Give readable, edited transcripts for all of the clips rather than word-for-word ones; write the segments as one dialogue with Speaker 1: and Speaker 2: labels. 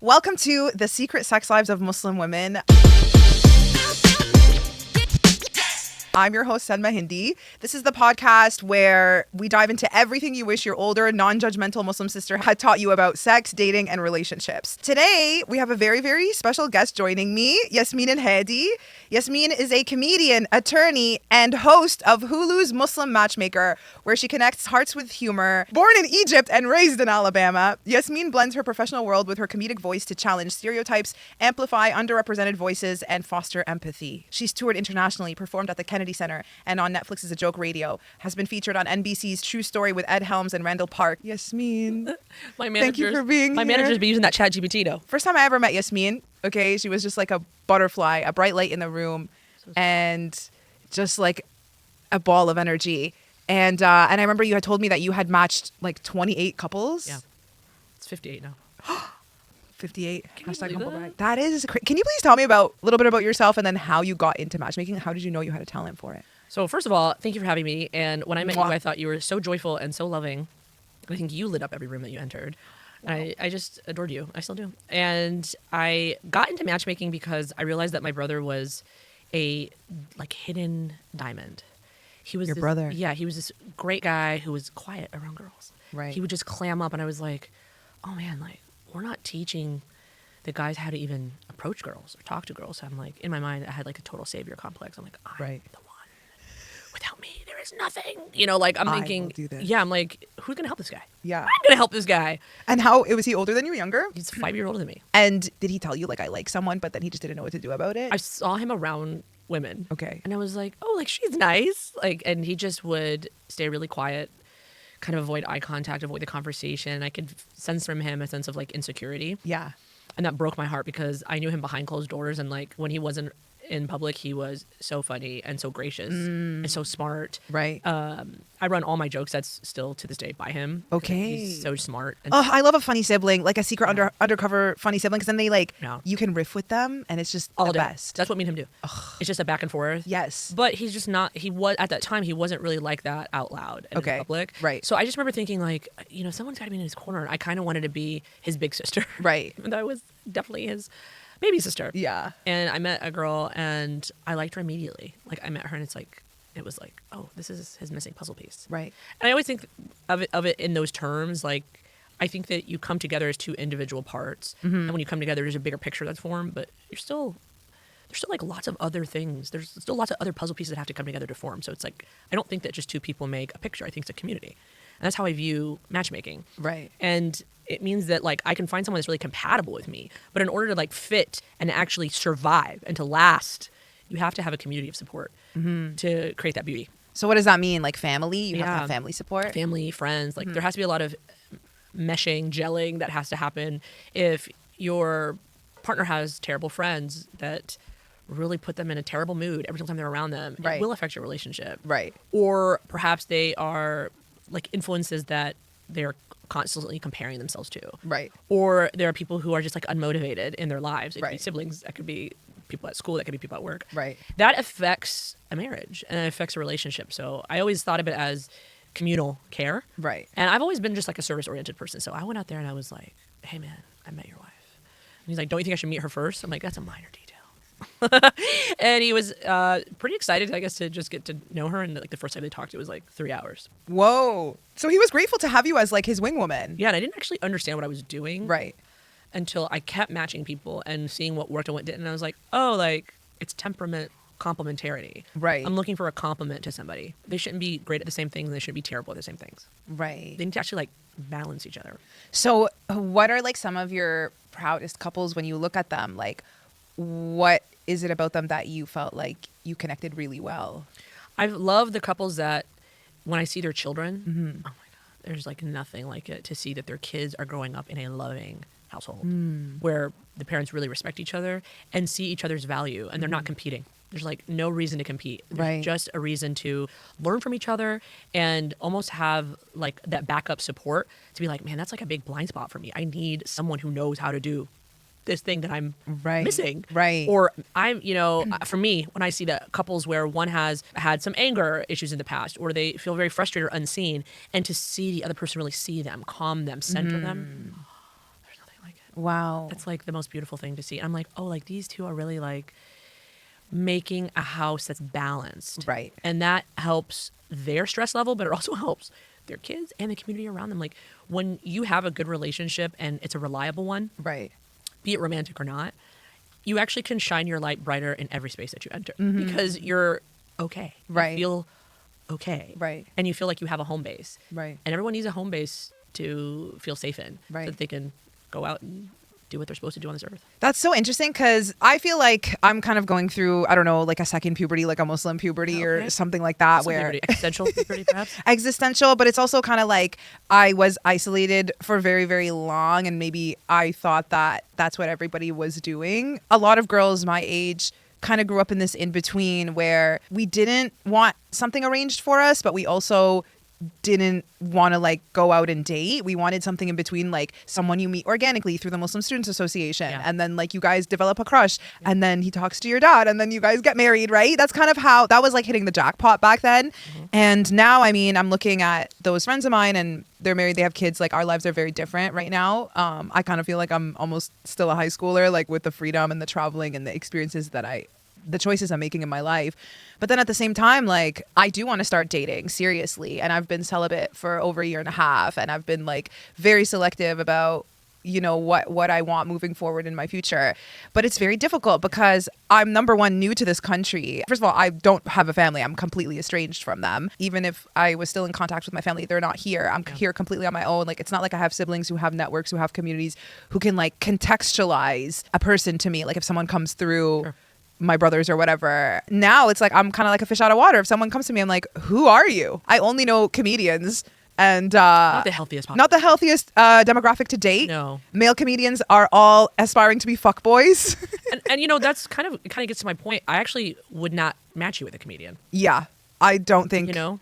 Speaker 1: Welcome to the Secret Sex Lives of Muslim Women. I'm your host, Salma Hindi. This is the podcast where we dive into everything you wish your older, non-judgmental Muslim sister had taught you about sex, dating, and relationships. Today, we have a very, very special guest joining me, Yasmin Elhady. Yasmin is a comedian, attorney, and host of Hulu's Muslim Matchmaker, where she connects hearts with humor. Born in Egypt and raised in Alabama, Yasmin blends her professional world with her comedic voice to challenge stereotypes, amplify underrepresented voices, and foster empathy. She's toured internationally, performed at the Kennedy Center, and on Netflix's A Joke Radio, has been featured on NBC's True Story with Ed Helms and Randall Park. Yasmin, thank you for being here.
Speaker 2: My manager's been using that chat GPT though.
Speaker 1: First time I ever met Yasmin, okay, she was just like a butterfly, a bright light in the room, and just like a ball of energy. And I remember you had told me that you had matched like 28 couples.
Speaker 2: Yeah, it's 58 now.
Speaker 1: 58. Hashtag humble
Speaker 2: that?
Speaker 1: brag. That is crazy. Can you please tell me a little bit about yourself and then how you got into matchmaking? How did you know you had a talent for it?
Speaker 2: So first of all, thank you for having me. And when I met you, I thought you were so joyful and so loving. I think you lit up every room that you entered. Wow. I just adored you. I still do. And I got into matchmaking because I realized that my brother was a like hidden diamond. He was
Speaker 1: your brother.
Speaker 2: Yeah, he was this great guy who was quiet around girls.
Speaker 1: Right.
Speaker 2: He would just clam up, and I was like, oh man, like we're not teaching the guys how to even approach girls or talk to girls. So I'm like, in my mind, I had like a total savior complex. I'm like, I'm the one. Without me, there is nothing. You know, like I'm thinking,
Speaker 1: will do this.
Speaker 2: Yeah, I'm like, who's gonna help this guy?
Speaker 1: Yeah,
Speaker 2: I'm gonna help this guy.
Speaker 1: And how was he older than you, younger?
Speaker 2: He's 5 years older than me.
Speaker 1: And did he tell you like I like someone, but then he just didn't know what to do about it?
Speaker 2: I saw him around women.
Speaker 1: Okay.
Speaker 2: And I was like, oh, like she's nice. Like, and he just would stay really quiet, kind of avoid eye contact, avoid the conversation. I could sense from him a sense of like insecurity.
Speaker 1: Yeah.
Speaker 2: And that broke my heart because I knew him behind closed doors, and like when he wasn't in public, he was so funny and so gracious and so smart.
Speaker 1: Right.
Speaker 2: I run all my joke sets still to this day by him.
Speaker 1: Okay.
Speaker 2: He's so smart. And
Speaker 1: I love a funny sibling, like a secret undercover funny sibling, because then they like,
Speaker 2: Yeah.
Speaker 1: you can riff with them and it's just
Speaker 2: all
Speaker 1: the
Speaker 2: day.
Speaker 1: best.
Speaker 2: That's what me and him do. It's just a back and forth.
Speaker 1: Yes.
Speaker 2: But he's just not, he was, at that time, he wasn't really like that out loud and in public.
Speaker 1: Right.
Speaker 2: So I just remember thinking like, you know, someone's got to be in his corner. And I kind of wanted to be his big sister.
Speaker 1: Right.
Speaker 2: Even though I was definitely his baby sister.
Speaker 1: Yeah.
Speaker 2: And I met a girl and I liked her immediately. Like I met her and it was like, oh, this is his missing puzzle piece.
Speaker 1: Right.
Speaker 2: And I always think of it in those terms. Like, I think that you come together as two individual parts. Mm-hmm. And when you come together, there's a bigger picture that's formed, but there's still like lots of other things. There's still lots of other puzzle pieces that have to come together to form. So it's like, I don't think that just two people make a picture. I think it's a community. And that's how I view matchmaking.
Speaker 1: Right.
Speaker 2: And it means that like I can find someone that's really compatible with me, but in order to like fit and actually survive and to last, you have to have a community of support to create that beauty.
Speaker 1: So what does that mean? Like family? You have to have family support?
Speaker 2: Family, friends. Like there has to be a lot of meshing, gelling that has to happen. If your partner has terrible friends that really put them in a terrible mood every single time they're around them, it will affect your relationship.
Speaker 1: Right.
Speaker 2: Or perhaps they are like influences that they're constantly comparing themselves to.
Speaker 1: Right.
Speaker 2: Or there are people who are just like unmotivated in their lives. It could be
Speaker 1: Right.
Speaker 2: siblings, that could be people at school, that could be people at work.
Speaker 1: Right.
Speaker 2: That affects a marriage and it affects a relationship. So I always thought of it as communal care.
Speaker 1: Right.
Speaker 2: And I've always been just like a service-oriented person. So I went out there and I was like, hey man, I met your wife. And he's like, don't you think I should meet her first? I'm like, that's a minor detail. And he was pretty excited, I guess, to just get to know her. And like the first time they talked, it was like 3 hours.
Speaker 1: Whoa. So he was grateful to have you as like his wing woman.
Speaker 2: Yeah, and I didn't actually understand what I was doing.
Speaker 1: Right.
Speaker 2: Until I kept matching people and seeing what worked and what didn't. And I was like, oh, like it's temperament complementarity.
Speaker 1: Right.
Speaker 2: I'm looking for a compliment to somebody. They shouldn't be great at the same things and they shouldn't be terrible at the same things.
Speaker 1: Right.
Speaker 2: They need to actually like balance each other.
Speaker 1: So what are like some of your proudest couples when you look at them? Like what is it about them that you felt like you connected really well?
Speaker 2: I love the couples that when I see their children, oh my God, there's like nothing like it to see that their kids are growing up in a loving household where the parents really respect each other and see each other's value and they're not competing. There's like no reason to compete. There's just a reason to learn from each other and almost have like that backup support to be like, man, that's like a big blind spot for me. I need someone who knows how to do this thing that I'm missing.
Speaker 1: Right.
Speaker 2: Or I'm, you know, for me, when I see the couples where one has had some anger issues in the past or they feel very frustrated or unseen, and to see the other person really see them, calm them, center them.
Speaker 1: Wow.
Speaker 2: That's like the most beautiful thing to see. I'm like, oh, like these two are really like making a house that's balanced.
Speaker 1: Right.
Speaker 2: And that helps their stress level, but it also helps their kids and the community around them. Like when you have a good relationship and it's a reliable one,
Speaker 1: Right.
Speaker 2: be it romantic or not, you actually can shine your light brighter in every space that you enter because you're okay.
Speaker 1: Right.
Speaker 2: You feel okay.
Speaker 1: Right.
Speaker 2: And you feel like you have a home base.
Speaker 1: Right.
Speaker 2: And everyone needs a home base to feel safe in.
Speaker 1: Right.
Speaker 2: So that they can go out and do what they're supposed to do on this earth.
Speaker 1: That's so interesting because I feel like I'm kind of going through, I don't know, like a second puberty, like a Muslim puberty or something like that.
Speaker 2: Some
Speaker 1: where
Speaker 2: puberty, existential puberty, perhaps.
Speaker 1: Existential, but it's also kind of like I was isolated for very, very long. And maybe I thought that that's what everybody was doing. A lot of girls my age kind of grew up in this in between where we didn't want something arranged for us, but we also didn't want to like go out and date. We wanted something in between, like someone you meet organically through the Muslim Students Association.
Speaker 2: Yeah.
Speaker 1: And then like you guys develop a crush and then he talks to your dad and then you guys get married, right? That's kind of how that was like hitting the jackpot back then. And now, I mean, I'm looking at those friends of mine and they're married, they have kids. Like our lives are very different right now. I kind of feel like I'm almost still a high schooler, like with the freedom and the traveling and the experiences that the choices I'm making in my life. But then at the same time, like I do want to start dating seriously. And I've been celibate for over a year and a half. And I've been like very selective about, you know, what I want moving forward in my future. But it's very difficult because I'm number one, new to this country. First of all, I don't have a family. I'm completely estranged from them. Even if I was still in contact with my family, they're not here. I'm here completely on my own. Like it's not like I have siblings who have networks, who have communities, who can like contextualize a person to me. Like if someone comes through my brothers or whatever. Now it's like I'm kind of like a fish out of water. If someone comes to me, I'm like, who are you? I only know comedians and
Speaker 2: Not the healthiest.
Speaker 1: not the healthiest demographic to date.
Speaker 2: No.
Speaker 1: Male comedians are all aspiring to be fuckboys.
Speaker 2: And you know, that's kind of gets to my point. I actually would not match you with a comedian.
Speaker 1: Yeah, I don't think.
Speaker 2: You know?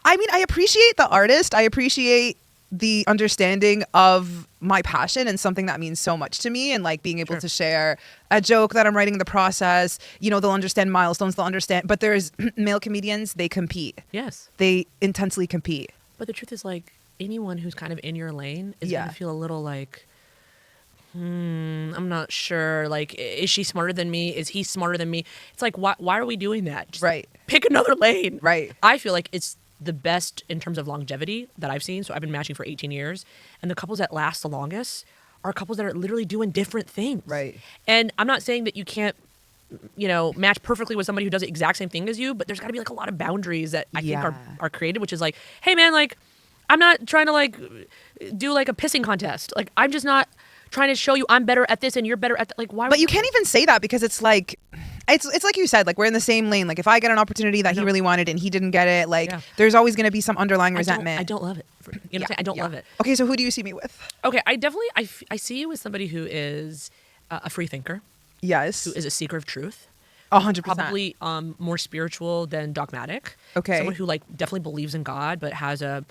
Speaker 1: I mean, I appreciate the artist. I appreciate the understanding of my passion and something that means so much to me and like being able to share a joke that I'm writing in the process. You know, they'll understand milestones, they'll understand. But there's male comedians, they compete.
Speaker 2: Yes.
Speaker 1: They intensely compete.
Speaker 2: But the truth is like anyone who's kind of in your lane is going to feel a little like, I'm not sure. Like, is she smarter than me? Is he smarter than me? It's like, why are we doing that? Just pick another lane.
Speaker 1: Right.
Speaker 2: I feel like it's the best in terms of longevity that I've seen. So I've been matching for 18 years. And the couples that last the longest are couples that are literally doing different things.
Speaker 1: Right.
Speaker 2: And I'm not saying that you can't, you know, match perfectly with somebody who does the exact same thing as you, but there's got to be like a lot of boundaries that I think are created, which is like, hey man, like I'm not trying to like do like a pissing contest. Like I'm just not trying to show you I'm better at this and you're better at that. Like why?
Speaker 1: But you can't even say that because it's like, it's like you said, like we're in the same lane. Like if I get an opportunity that he really wanted and he didn't get it, like there's always going to be some underlying resentment.
Speaker 2: I don't love it. You know what I'm saying? I don't love it.
Speaker 1: Okay, so who do you see me with?
Speaker 2: Okay, I definitely, I see you as somebody who is a free thinker.
Speaker 1: Yes.
Speaker 2: Who is a seeker of truth.
Speaker 1: 100%.
Speaker 2: Probably more spiritual than dogmatic.
Speaker 1: Okay.
Speaker 2: Someone who like definitely believes in God, but has a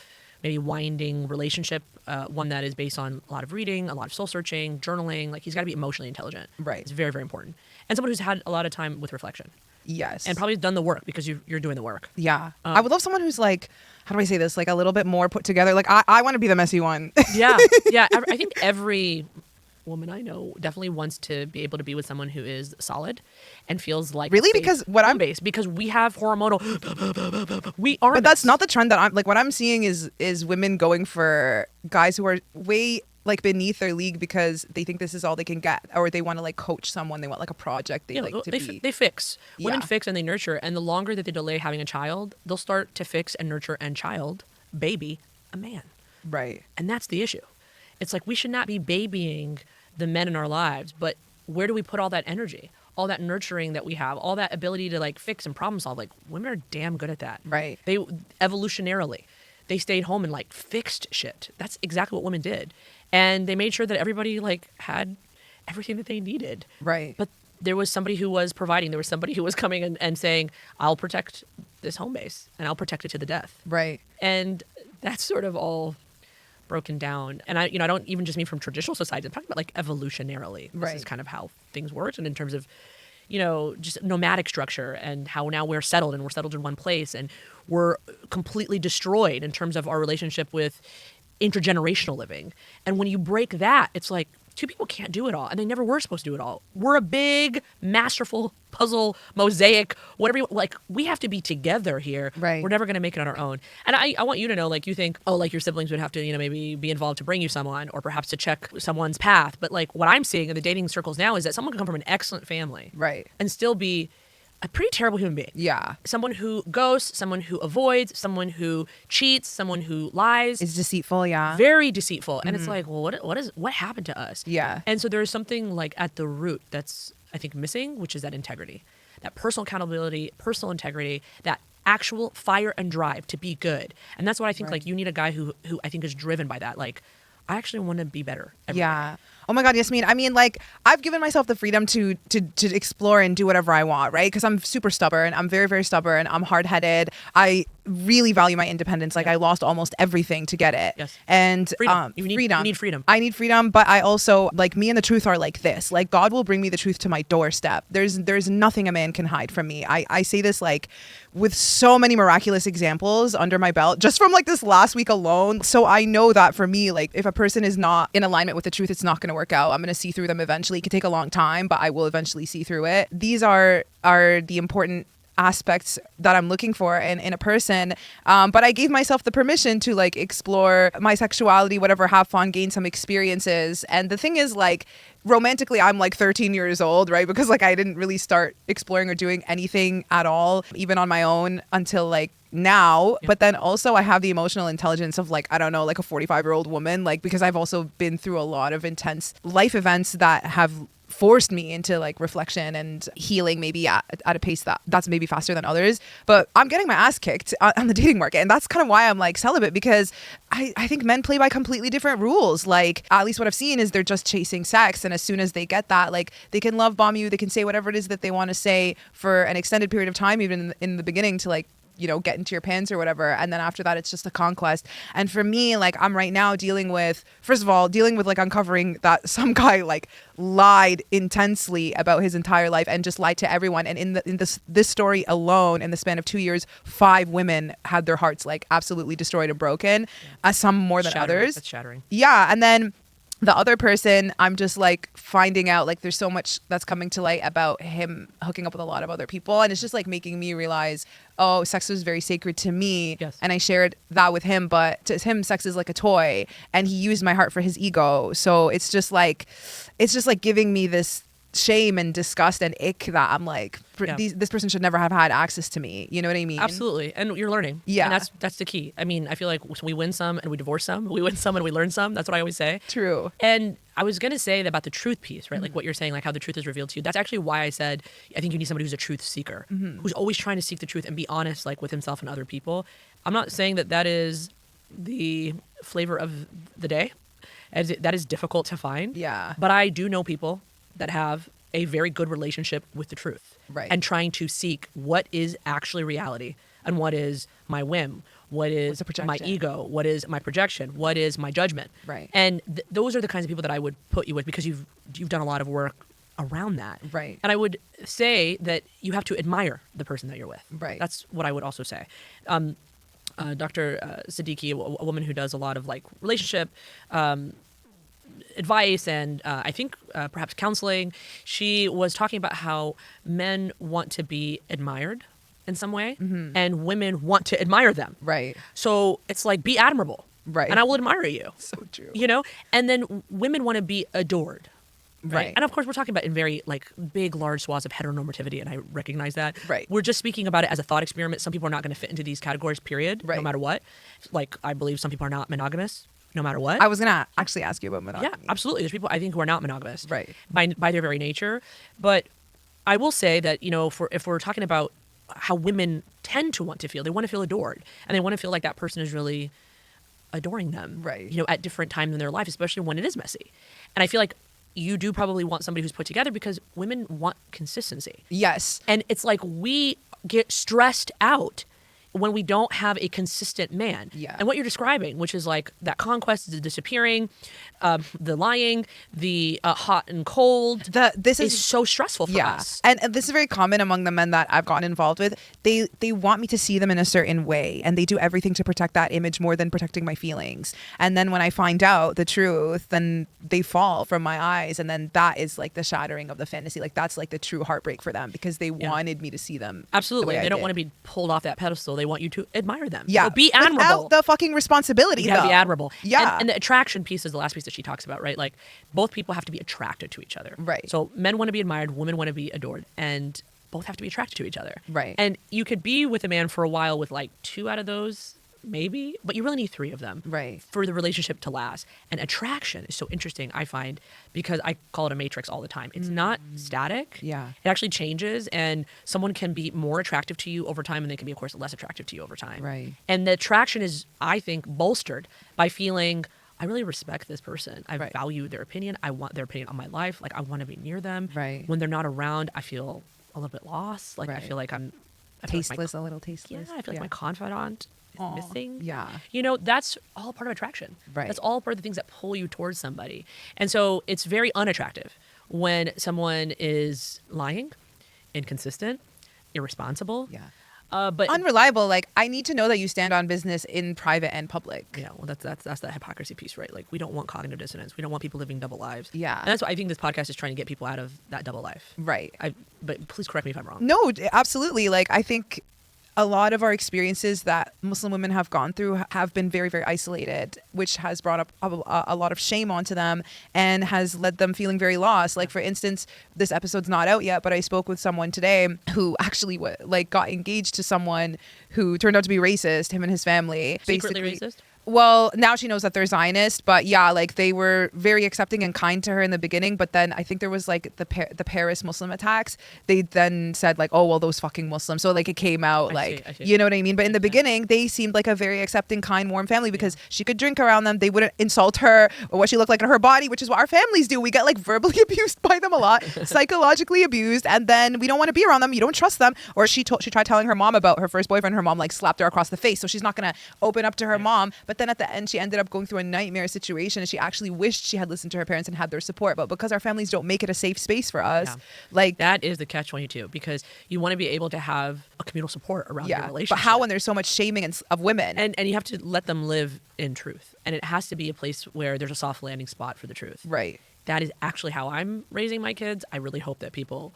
Speaker 2: maybe winding relationship, one that is based on a lot of reading, a lot of soul searching, journaling. Like he's got to be emotionally intelligent.
Speaker 1: Right.
Speaker 2: It's very, very important. And someone who's had a lot of time with reflection.
Speaker 1: Yes.
Speaker 2: And probably done the work because you're doing the work.
Speaker 1: Yeah. I would love someone who's like, how do I say this? Like a little bit more put together. Like I want to be the messy one.
Speaker 2: Yeah. Yeah. I think every woman I know definitely wants to be able to be with someone who is solid and feels like
Speaker 1: really, because what I'm
Speaker 2: based because we have hormonal we are,
Speaker 1: but that's not the trend that I'm like. What I'm seeing is women going for guys who are way like beneath their league because they think this is all they can get, or they want to like coach someone. They want like a project. They like to be.
Speaker 2: They fix. Women fix and they nurture, and the longer that they delay having a child, they'll start to fix and nurture and baby a man.
Speaker 1: Right.
Speaker 2: And that's the issue. It's like we should not be babying the men in our lives, but where do we put all that energy, all that nurturing that we have, all that ability to like fix and problem solve? Like women are damn good at that.
Speaker 1: Right.
Speaker 2: They evolutionarily, they stayed home and like fixed shit. That's exactly what women did. And they made sure that everybody like had everything that they needed.
Speaker 1: Right.
Speaker 2: But there was somebody who was providing. There was somebody who was coming and saying, I'll protect this home base and I'll protect it to the death.
Speaker 1: Right.
Speaker 2: And that's sort of all broken down. And I don't even just mean from traditional society. I'm talking about like evolutionarily. This is kind of how things worked. And in terms of, just nomadic structure and how now we're settled and we're settled in one place and we're completely destroyed in terms of our relationship with intergenerational living. And when you break that, it's like two people can't do it all, and they never were supposed to do it all. We're a big, masterful puzzle, mosaic, whatever like, we have to be together here.
Speaker 1: Right.
Speaker 2: We're never going to make it on our own. And I want you to know, like, you think, oh, like, your siblings would have to, maybe be involved to bring you someone, or perhaps to check someone's path. But, like, what I'm seeing in the dating circles now is that someone can come from an excellent family.
Speaker 1: Right.
Speaker 2: And still be a pretty terrible human being.
Speaker 1: Yeah.
Speaker 2: Someone who ghosts, someone who avoids, someone who cheats, someone who lies.
Speaker 1: It's deceitful, yeah.
Speaker 2: Very deceitful. And it's like, well, what happened to us?
Speaker 1: Yeah.
Speaker 2: And so there's something, like, at the root that's, I think, missing, which is that integrity, that personal accountability, personal integrity, that actual fire and drive to be good. And that's what I think, like, you need a guy who I think is driven by that. Like, I actually want to be better every day.
Speaker 1: Oh my God, Yasmin. I mean, like, I've given myself the freedom to explore and do whatever I want, right? Because I'm super stubborn. I'm very, very stubborn. I'm hard-headed. I really value my independence. Like, I lost almost everything to get it.
Speaker 2: Yes.
Speaker 1: And
Speaker 2: freedom. You need freedom.
Speaker 1: I need freedom, but I also, like, me and the truth are like this. Like, God will bring me the truth to my doorstep. There's nothing a man can hide from me. I say this, like, with so many miraculous examples under my belt, just from, like, this last week alone. So I know that for me, like, if a person is not in alignment with the truth, it's not going to work out. I'm going to see through them eventually. It could take a long time, but I will eventually see through it. These are the important aspects that I'm looking for in a person. But I gave myself the permission to, like, explore my sexuality, whatever, have fun, gain some experiences. And the thing is, like, romantically, I'm like 13 years old, right? Because, like, I didn't really start exploring or doing anything at all, even on my own, until, like, now. Yeah. But then also I have the emotional intelligence of, like, I don't know, like a 45-year-old woman, like, because I've also been through a lot of intense life events that have forced me into, like, reflection and healing, maybe at a pace that's maybe faster than others. But I'm getting my ass kicked on the dating market, and that's kind of why I'm, like, celibate, because I think men play by completely different rules. Like, at least what I've seen is they're just chasing sex, and as soon as they get that, like, they can love bomb you, they can say whatever it is that they want to say for an extended period of time, even in the beginning, to, like, get into your pants or whatever. And then after that, it's just a conquest. And for me, like, I'm right now dealing with like uncovering that some guy, like, lied intensely about his entire life and just lied to everyone. And in this story alone, in the span of 2 years, 5 women had their hearts, like, absolutely destroyed and broken, some more than others.
Speaker 2: That's shattering.
Speaker 1: Yeah. And then the other person, I'm just, like, finding out, like, there's so much that's coming to light about him hooking up with a lot of other people. And it's just, like, making me realize, oh, sex was very sacred to me.
Speaker 2: Yes.
Speaker 1: And I shared that with him. But to him, sex is like a toy. And he used my heart for his ego. So it's just like giving me this shame and disgust and ick that I'm like, this person should never have had access to me. You know what I mean?
Speaker 2: Absolutely. And you're learning.
Speaker 1: Yeah.
Speaker 2: And that's the key. I mean, I feel like we win some and we divorce some. We win some and we learn some. That's what I always say.
Speaker 1: True.
Speaker 2: And I was going to say about the truth piece, right? Mm-hmm. Like what you're saying, like how the truth is revealed to you. That's actually why I said, I think you need somebody who's a truth seeker, who's always trying to seek the truth and be honest, like, with himself and other people. I'm not saying that is the flavor of the day. That is difficult to find.
Speaker 1: Yeah.
Speaker 2: But I do know people that have a very good relationship with the truth.
Speaker 1: Right.
Speaker 2: And trying to seek what is actually reality and what is my whim, what is my ego, what is my projection, what is my judgment.
Speaker 1: Right.
Speaker 2: And those are the kinds of people that I would put you with, because you've done a lot of work around that.
Speaker 1: Right.
Speaker 2: And I would say that you have to admire the person that you're with.
Speaker 1: Right.
Speaker 2: That's what I would also say. Dr. Siddiqui, a woman who does a lot of, like, relationship advice and I think perhaps counseling, she was talking about how men want to be admired in some way, and women want to admire them.
Speaker 1: Right.
Speaker 2: So it's like, be admirable.
Speaker 1: Right.
Speaker 2: And I will admire you.
Speaker 1: So true.
Speaker 2: And then women want to be adored.
Speaker 1: Right.
Speaker 2: And of course, we're talking about in very, like, big, large swaths of heteronormativity, and I recognize that.
Speaker 1: Right.
Speaker 2: We're just speaking about it as a thought experiment. Some people are not going to fit into these categories, period, no matter what. Like, I believe some people are not monogamous, no matter what.
Speaker 1: I was going to actually ask you about monogamy.
Speaker 2: Yeah, absolutely. There's people, I think, who are not monogamous.
Speaker 1: Right.
Speaker 2: By their very nature. But I will say that, if we're talking about how women tend to want to feel, they want to feel adored, and they want to feel like that person is really adoring them.
Speaker 1: Right.
Speaker 2: At different times in their life, especially when it is messy. And I feel like you do probably want somebody who's put together, because women want consistency.
Speaker 1: Yes.
Speaker 2: And it's like, we get stressed out when we don't have a consistent man.
Speaker 1: Yeah.
Speaker 2: And what you're describing, which is like that conquest, the disappearing, the lying, the hot and cold,
Speaker 1: This
Speaker 2: is so stressful for us.
Speaker 1: And this is very common among the men that I've gotten involved with. They want me to see them in a certain way, and they do everything to protect that image more than protecting my feelings. And then when I find out the truth, then they fall from my eyes, and then that is like the shattering of the fantasy. Like that's like the true heartbreak for them, because they wanted me to see them.
Speaker 2: Absolutely.
Speaker 1: The way
Speaker 2: They
Speaker 1: I
Speaker 2: don't
Speaker 1: did.
Speaker 2: want to be pulled off that pedestal. They want you to admire them.
Speaker 1: Yeah,
Speaker 2: So be admirable.
Speaker 1: without the fucking responsibility.
Speaker 2: You gotta be
Speaker 1: though.
Speaker 2: admirable.
Speaker 1: Yeah,
Speaker 2: And the attraction piece is the last piece that she talks about, right? Like both people have to be attracted to each other.
Speaker 1: Right.
Speaker 2: So men want to be admired, women want to be adored, and both have to be attracted to each other.
Speaker 1: Right.
Speaker 2: And you could be with a man for a while with like 2 out of those, maybe, but you really need 3 of them.
Speaker 1: Right.
Speaker 2: For the relationship to last. And attraction is so interesting, I find, because I call it a matrix all the time. It's not static.
Speaker 1: Yeah.
Speaker 2: It actually changes, and someone can be more attractive to you over time, and they can be, of course, less attractive to you over time.
Speaker 1: Right.
Speaker 2: And the attraction is, I think, bolstered by feeling, I really respect this person. I
Speaker 1: Right.
Speaker 2: value their opinion. I want their opinion on my life. Like, I want to be near them.
Speaker 1: Right.
Speaker 2: When they're not around, I feel a little bit lost. Like, I
Speaker 1: Right.
Speaker 2: feel like I feel like my-
Speaker 1: tasteless, a little tasteless.
Speaker 2: yeah, I feel like my confidant is
Speaker 1: Aw,
Speaker 2: missing.
Speaker 1: yeah.
Speaker 2: You know, that's all part of attraction.
Speaker 1: Right.
Speaker 2: That's all part of the things that pull you towards somebody. And so it's very unattractive when someone is lying, inconsistent, irresponsible.
Speaker 1: Yeah.
Speaker 2: But
Speaker 1: Unreliable. Like, I need to know that you stand on business in private and public.
Speaker 2: yeah, well, that's that hypocrisy piece, right? Like, we don't want cognitive dissonance. We don't want people living double lives.
Speaker 1: Yeah.
Speaker 2: And that's why I think this podcast is trying to get people out of that double life.
Speaker 1: Right.
Speaker 2: But please correct me if I'm wrong.
Speaker 1: No, absolutely. Like, I think a lot of our experiences that Muslim women have gone through have been very, very isolated, which has brought up a lot of shame onto them and has led them feeling very lost. Like, for instance, this episode's not out yet, but I spoke with someone today who actually got engaged to someone who turned out to be racist, him and his family.
Speaker 2: Secretly
Speaker 1: basically.
Speaker 2: racist?
Speaker 1: Well, now she knows that they're Zionist, but yeah, like they were very accepting and kind to her in the beginning. But then I think there was like the Paris Muslim attacks. They then said like, oh, well, those fucking Muslims. So like it came out
Speaker 2: I see.
Speaker 1: you know what I mean? But in the
Speaker 2: Yeah.
Speaker 1: beginning, they seemed like a very accepting, kind, warm family because she could drink around them. They wouldn't insult her or what she looked like in her body, which is what our families do. We get like verbally abused by them a lot, psychologically abused, and then we don't want to be around them. You don't trust them. Or she tried telling her mom about her first boyfriend. Her mom like slapped her across the face. So she's not going to open up to her mom. But then at the end, she ended up going through a nightmare situation, and she actually wished she had listened to her parents and had their support. But because our families don't make it a safe space for us,
Speaker 2: Yeah.
Speaker 1: like
Speaker 2: That is the catch-22, because you want to be able to have a communal support around your relationship.
Speaker 1: but how when there's so much shaming of women?
Speaker 2: And you have to let them live in truth. And it has to be a place where there's a soft landing spot for the truth.
Speaker 1: Right.
Speaker 2: That is actually how I'm raising my kids. I really hope that people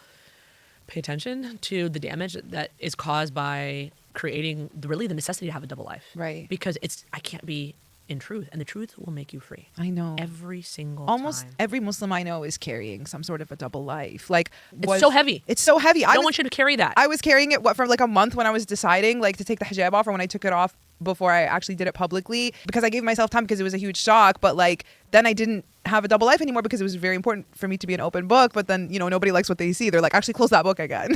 Speaker 2: pay attention to the damage that is caused by creating the necessity to have a double life.
Speaker 1: Right.
Speaker 2: Because I can't be in truth, and the truth will make you free.
Speaker 1: I know.
Speaker 2: Every single
Speaker 1: Almost
Speaker 2: time.
Speaker 1: every Muslim I know is carrying some sort of a double life. Like
Speaker 2: It's so heavy.
Speaker 1: It's so heavy.
Speaker 2: No one should carry that.
Speaker 1: I was carrying it for like a month when I was deciding like to take the hijab off, or when I took it off before I actually did it publicly, because I gave myself time because it was a huge shock. But like then I didn't have a double life anymore because it was very important for me to be an open book. But then nobody likes what they see. They're like, actually close that book again.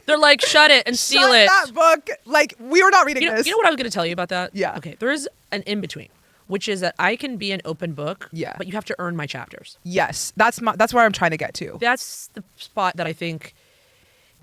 Speaker 2: They're like, shut it and seal
Speaker 1: Shut
Speaker 2: it.
Speaker 1: that book. Like we were not reading this.
Speaker 2: You know what I was going to tell you about that?
Speaker 1: Yeah.
Speaker 2: Okay. There is an in between, which is that I can be an open book.
Speaker 1: Yeah.
Speaker 2: But you have to earn my chapters.
Speaker 1: Yes, that's where I'm trying to get to.
Speaker 2: That's the spot that I think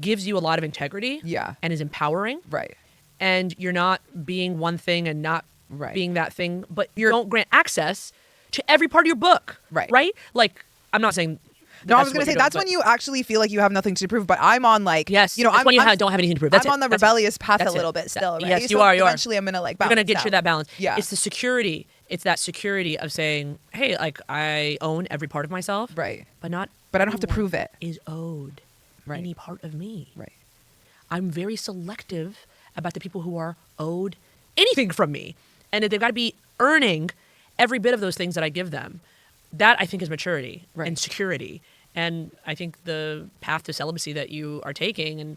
Speaker 2: gives you a lot of integrity.
Speaker 1: Yeah.
Speaker 2: And is empowering.
Speaker 1: Right.
Speaker 2: And you're not being one thing and not
Speaker 1: Right.
Speaker 2: being that thing, but you don't grant access to every part of your book.
Speaker 1: Right.
Speaker 2: Right? Like, I'm not saying.
Speaker 1: No, I was going to say that's when you actually feel like you have nothing to prove. But I'm on like,
Speaker 2: Yes.
Speaker 1: I'm,
Speaker 2: that's when you
Speaker 1: I'm,
Speaker 2: don't have anything to prove. That's
Speaker 1: I'm
Speaker 2: it.
Speaker 1: on the
Speaker 2: That's it.
Speaker 1: rebellious path
Speaker 2: That's
Speaker 1: a little
Speaker 2: it.
Speaker 1: bit still, right?
Speaker 2: Yes,
Speaker 1: So
Speaker 2: you are.
Speaker 1: Eventually, I'm going to like
Speaker 2: You're
Speaker 1: balance
Speaker 2: going to get
Speaker 1: out.
Speaker 2: you that balance.
Speaker 1: Yeah.
Speaker 2: It's the security. It's that security of saying, hey, like, I own every part of myself.
Speaker 1: Right.
Speaker 2: But not.
Speaker 1: But I don't have to
Speaker 2: everyone
Speaker 1: prove it.
Speaker 2: Is owed
Speaker 1: Right.
Speaker 2: any part of me.
Speaker 1: Right.
Speaker 2: I'm very selective about the people who are owed anything from me. And they've got to be earning every bit of those things that I give them. That, I think, is maturity
Speaker 1: Right.
Speaker 2: and security. And I think the path to celibacy that you are taking and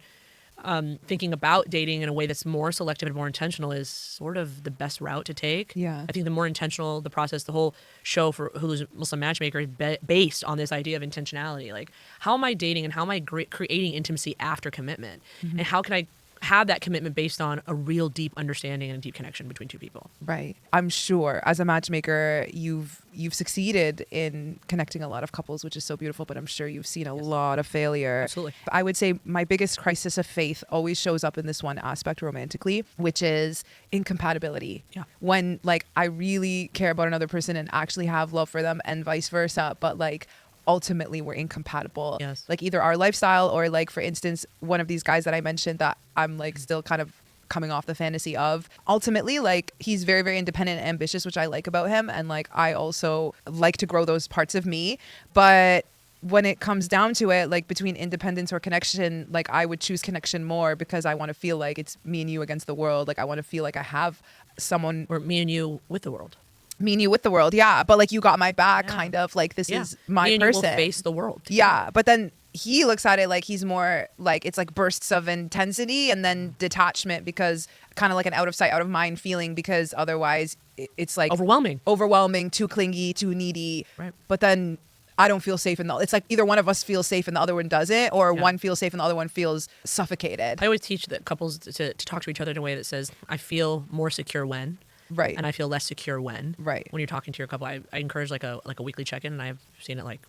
Speaker 2: thinking about dating in a way that's more selective and more intentional is sort of the best route to take.
Speaker 1: Yeah.
Speaker 2: I think the more intentional the process, the whole show for Hulu's Muslim Matchmaker is based on this idea of intentionality. Like, how am I dating and how am I creating intimacy after commitment?
Speaker 1: Mm-hmm.
Speaker 2: And how can I have that commitment based on a real deep understanding and a deep connection between two people.
Speaker 1: Right. I'm sure as a matchmaker, you've succeeded in connecting a lot of couples, which is so beautiful, but I'm sure you've seen a lot of failure.
Speaker 2: Absolutely.
Speaker 1: I would say my biggest crisis of faith always shows up in this one aspect romantically, which is incompatibility.
Speaker 2: Yeah.
Speaker 1: When like I really care about another person and actually have love for them and vice versa, but like ultimately we're incompatible.
Speaker 2: Yes.
Speaker 1: Like either our lifestyle or like, for instance, one of these guys that I mentioned that I'm like still kind of coming off the fantasy of, ultimately like he's very, very independent and ambitious, which I like about him, and like I also like to grow those parts of me. But when it comes down to it, like between independence or connection, like I would choose connection more because I want to feel like it's me and you against the world. Like I want to feel like I have someone,
Speaker 2: Or me and you with the world.
Speaker 1: me and you with the world. Yeah. But like you got my back,
Speaker 2: Yeah.
Speaker 1: kind of like this
Speaker 2: Yeah.
Speaker 1: is my
Speaker 2: me and
Speaker 1: person.
Speaker 2: You will face the world.
Speaker 1: Yeah. But then he looks at it like he's more like it's like bursts of intensity and then detachment, because kind of like an out of sight, out of mind feeling, because otherwise it's like overwhelming, too clingy, too needy.
Speaker 2: Right.
Speaker 1: But then I don't feel safe it's like either one of us feels safe and the other one doesn't, or one feels safe and the other one feels suffocated.
Speaker 2: I always teach that couples to talk to each other in a way that says, I feel more secure when.
Speaker 1: Right.
Speaker 2: And I feel less secure when.
Speaker 1: Right.
Speaker 2: When you're talking to your couple, I encourage like a weekly check-in, and I've seen it like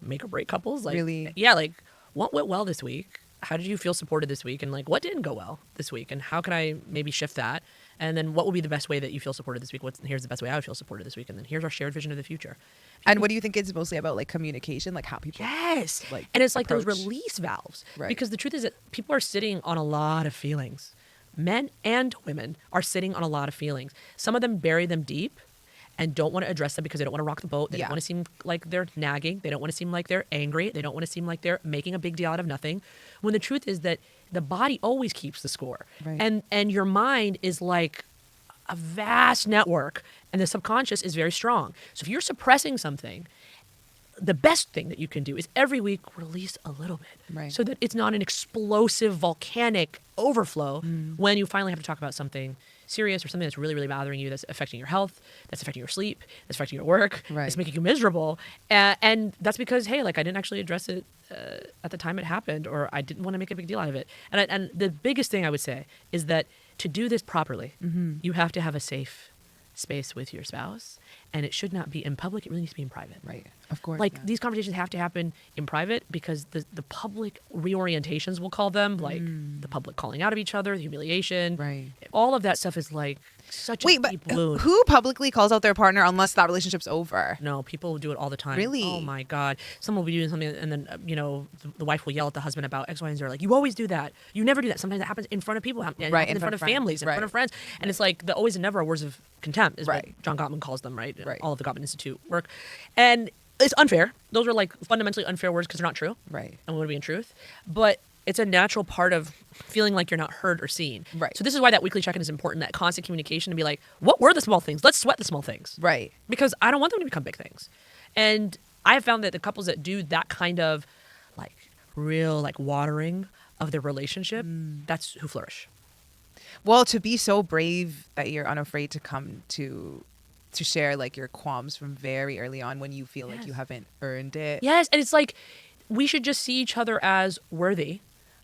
Speaker 2: make or break couples. Like,
Speaker 1: Really?
Speaker 2: Yeah. Like, what went well this week? How did you feel supported this week? And like, what didn't go well this week? And how can I maybe shift that? And then what will be the best way that you feel supported this week? Here's the best way I would feel supported this week. And then here's our shared vision of the future.
Speaker 1: And what do you think it's mostly about, like communication, like how people like
Speaker 2: and it's like
Speaker 1: approach.
Speaker 2: those release valves.
Speaker 1: Right.
Speaker 2: Because the truth is that people are sitting on a lot of feelings. Men and women are sitting on a lot of feelings. Some of them bury them deep and don't want to address them because they don't want to rock the boat. They don't want to seem like they're nagging. They don't want to seem like they're angry. They don't want to seem like they're making a big deal out of nothing. When the truth is that the body always keeps the score.
Speaker 1: Right.
Speaker 2: And your mind is like a vast network, and the subconscious is very strong. So if you're suppressing something, the best thing that you can do is every week release a little bit,
Speaker 1: Right.
Speaker 2: so that it's not an explosive volcanic overflow when you finally have to talk about something serious or something that's really, really bothering you, that's affecting your health, that's affecting your sleep, that's affecting your work,
Speaker 1: Right.
Speaker 2: that's making you miserable. And that's because, hey, like I didn't actually address it at the time it happened, or I didn't want to make a big deal out of it. And the biggest thing I would say is that to do this properly, you have to have a safe space with your spouse, and it should not be in public. It really needs to be in private.
Speaker 1: Right. Of course.
Speaker 2: Like these conversations have to happen in private, because the public reorientations, we'll call them, like the public calling out of each other, the humiliation,
Speaker 1: Right.
Speaker 2: all of that stuff is like such a
Speaker 1: Wait, but
Speaker 2: deep wound.
Speaker 1: who publicly calls out their partner unless that relationship's over?
Speaker 2: No, people do it all the time.
Speaker 1: Really?
Speaker 2: Oh my God. Someone will be doing something, and then, the wife will yell at the husband about X, Y, and Z. Like, you always do that. You never do that. Sometimes it happens in front of people,
Speaker 1: Right,
Speaker 2: in front of families, in
Speaker 1: right.
Speaker 2: front of friends. And it's like the always and never are words of contempt, is
Speaker 1: Right.
Speaker 2: what John Gottman calls them, right?
Speaker 1: Right.
Speaker 2: All of the Gottman Institute work. And it's unfair. Those are like fundamentally unfair words because they're not true.
Speaker 1: Right.
Speaker 2: And we want to be in truth. But it's a natural part of feeling like you're not heard or seen.
Speaker 1: Right.
Speaker 2: So this is why that weekly check-in is important, that constant communication, to be like, what were the small things? Let's sweat the small things.
Speaker 1: Right.
Speaker 2: Because I don't want them to become big things. And I have found that the couples that do that kind of like real like watering of their relationship, that's who flourish.
Speaker 1: Well, to be so brave that you're unafraid to come to share like your qualms from very early on when you feel like
Speaker 2: Yes.
Speaker 1: you haven't earned it.
Speaker 2: Yes. And it's like, we should just see each other as worthy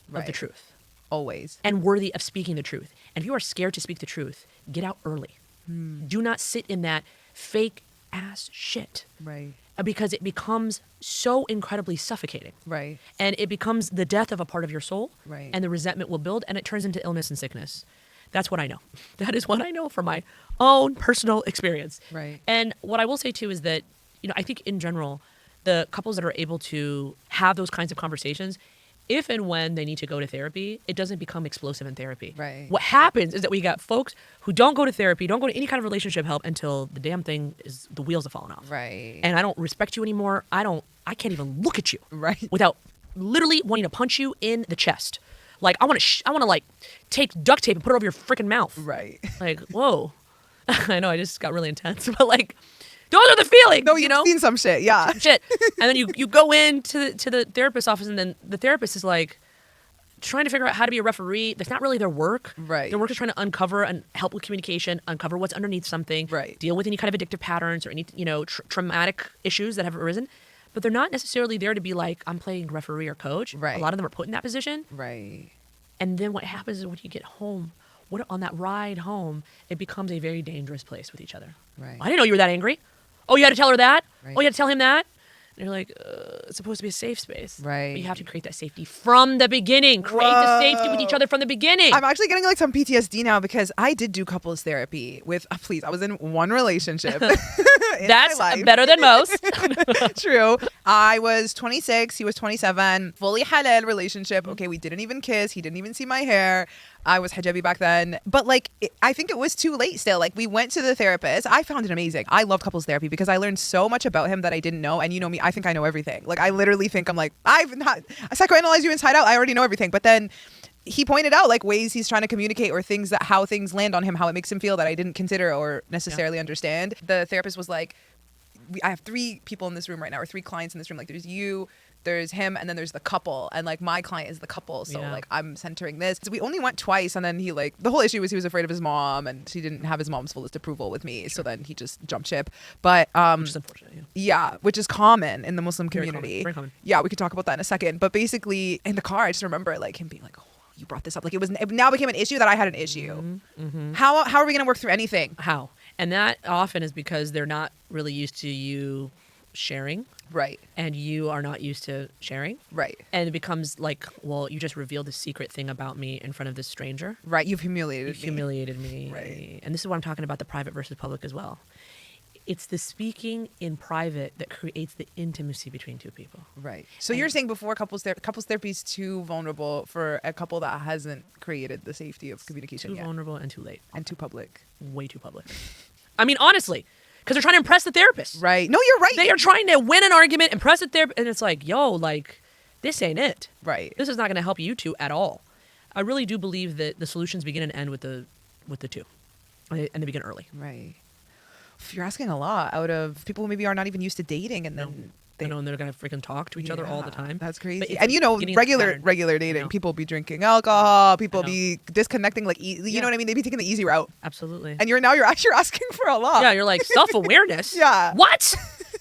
Speaker 2: of the
Speaker 1: Right.
Speaker 2: truth
Speaker 1: Always.
Speaker 2: and worthy of speaking the truth. And if you are scared to speak the truth, get out early. Do not sit in that fake ass shit,
Speaker 1: Right.
Speaker 2: because it becomes so incredibly suffocating.
Speaker 1: Right.
Speaker 2: And it becomes the death of a part of your soul.
Speaker 1: Right.
Speaker 2: And the resentment will build, and it turns into illness and sickness. That's what I know. That is what I know from my own personal experience.
Speaker 1: Right.
Speaker 2: And what I will say too is that, I think in general, the couples that are able to have those kinds of conversations, if and when they need to go to therapy, it doesn't become explosive in therapy.
Speaker 1: Right.
Speaker 2: What happens is that we got folks who don't go to therapy, don't go to any kind of relationship help until the damn thing is, the wheels have fallen off.
Speaker 1: Right.
Speaker 2: And I don't respect you anymore. I can't even look at you.
Speaker 1: Right.
Speaker 2: Without literally wanting to punch you in the chest. Like, I want to like take duct tape and put it over your freaking mouth.
Speaker 1: Right.
Speaker 2: Like, whoa. I know I just got really intense, but like, those are the feelings.
Speaker 1: No, you've seen some shit. Yeah.
Speaker 2: Shit. And then you go into the therapist's office, and then the therapist is like trying to figure out how to be a referee. That's not really their work.
Speaker 1: Right.
Speaker 2: Their work is trying to uncover and help with communication, uncover what's underneath something,
Speaker 1: Right.
Speaker 2: deal with any kind of addictive patterns or any, traumatic issues that have arisen. But they're not necessarily there to be like, I'm playing referee or coach.
Speaker 1: Right.
Speaker 2: A lot of them are put in that position.
Speaker 1: Right.
Speaker 2: And then what happens is when you get home, on that ride home, it becomes a very dangerous place with each other.
Speaker 1: Right.
Speaker 2: I didn't know you were that angry. Oh, you had to tell her that?
Speaker 1: Right.
Speaker 2: Oh, you had to tell him that? And you're like, it's supposed to be a safe space.
Speaker 1: Right.
Speaker 2: But you have to create that safety from the beginning. Create the safety with each other from the beginning.
Speaker 1: I'm actually getting like some PTSD now because I did do couples therapy with, please, I was in one relationship.
Speaker 2: That's better than most.
Speaker 1: True. I was 26. He was 27. Fully halal relationship. Okay, we didn't even kiss. He didn't even see my hair. I was hijabi back then. But like, I think it was too late still. Like, we went to the therapist. I found it amazing. I love couples therapy because I learned so much about him that I didn't know. And you know me, I think I know everything. Like, I literally think I psychoanalyze you inside out. I already know everything. But then he pointed out like ways he's trying to communicate or how things land on him, how it makes him feel that I didn't consider or necessarily understand. The therapist was like, I have 3 people in this room right now, or 3 clients in this room. Like, there's you, there's him, and then there's the couple. And like, my client is the couple. So like, I'm centering this. So we only went twice. And then he like, the whole issue was he was afraid of his mom and he didn't have his mom's fullest approval with me. Sure. So then he just jumped ship. But,
Speaker 2: which is unfortunate.
Speaker 1: Yeah, which is common in the Muslim community.
Speaker 2: Very common.
Speaker 1: Yeah, we could talk about that in a second. But basically in the car, I just remember like him being like, oh, you brought this up. Like, it now became an issue that I had an issue. Mm-hmm. How are we going to work through anything?
Speaker 2: How? And that often is because they're not really used to you sharing.
Speaker 1: Right.
Speaker 2: And you are not used to sharing.
Speaker 1: Right.
Speaker 2: And it becomes like, well, you just revealed a secret thing about me in front of this stranger.
Speaker 1: Right. You've humiliated
Speaker 2: me.
Speaker 1: Right.
Speaker 2: And this is what I'm talking about, the private versus public as well. It's the speaking in private that creates the intimacy between 2 people.
Speaker 1: Right. So you're saying before couples therapy is too vulnerable for a couple that hasn't created the safety of communication yet.
Speaker 2: Too vulnerable and too late.
Speaker 1: And too public.
Speaker 2: Way too public. I mean, honestly, because they're trying to impress the therapist.
Speaker 1: Right. No, you're right.
Speaker 2: They are trying to win an argument, impress the therapist, and it's like, yo, like, this ain't it.
Speaker 1: Right.
Speaker 2: This is not going to help you 2 at all. I really do believe that the solutions begin and end with the 2, and they begin early.
Speaker 1: Right. You're asking a lot out of people who maybe are not even used to dating, and then
Speaker 2: and they're gonna freaking talk to each other all the time.
Speaker 1: That's crazy. And regular dating, people be drinking alcohol, people be disconnecting, like you know what I mean? They be taking the easy route.
Speaker 2: Absolutely.
Speaker 1: And you're actually asking for a lot.
Speaker 2: Yeah, you're like self-awareness.
Speaker 1: Yeah.
Speaker 2: What?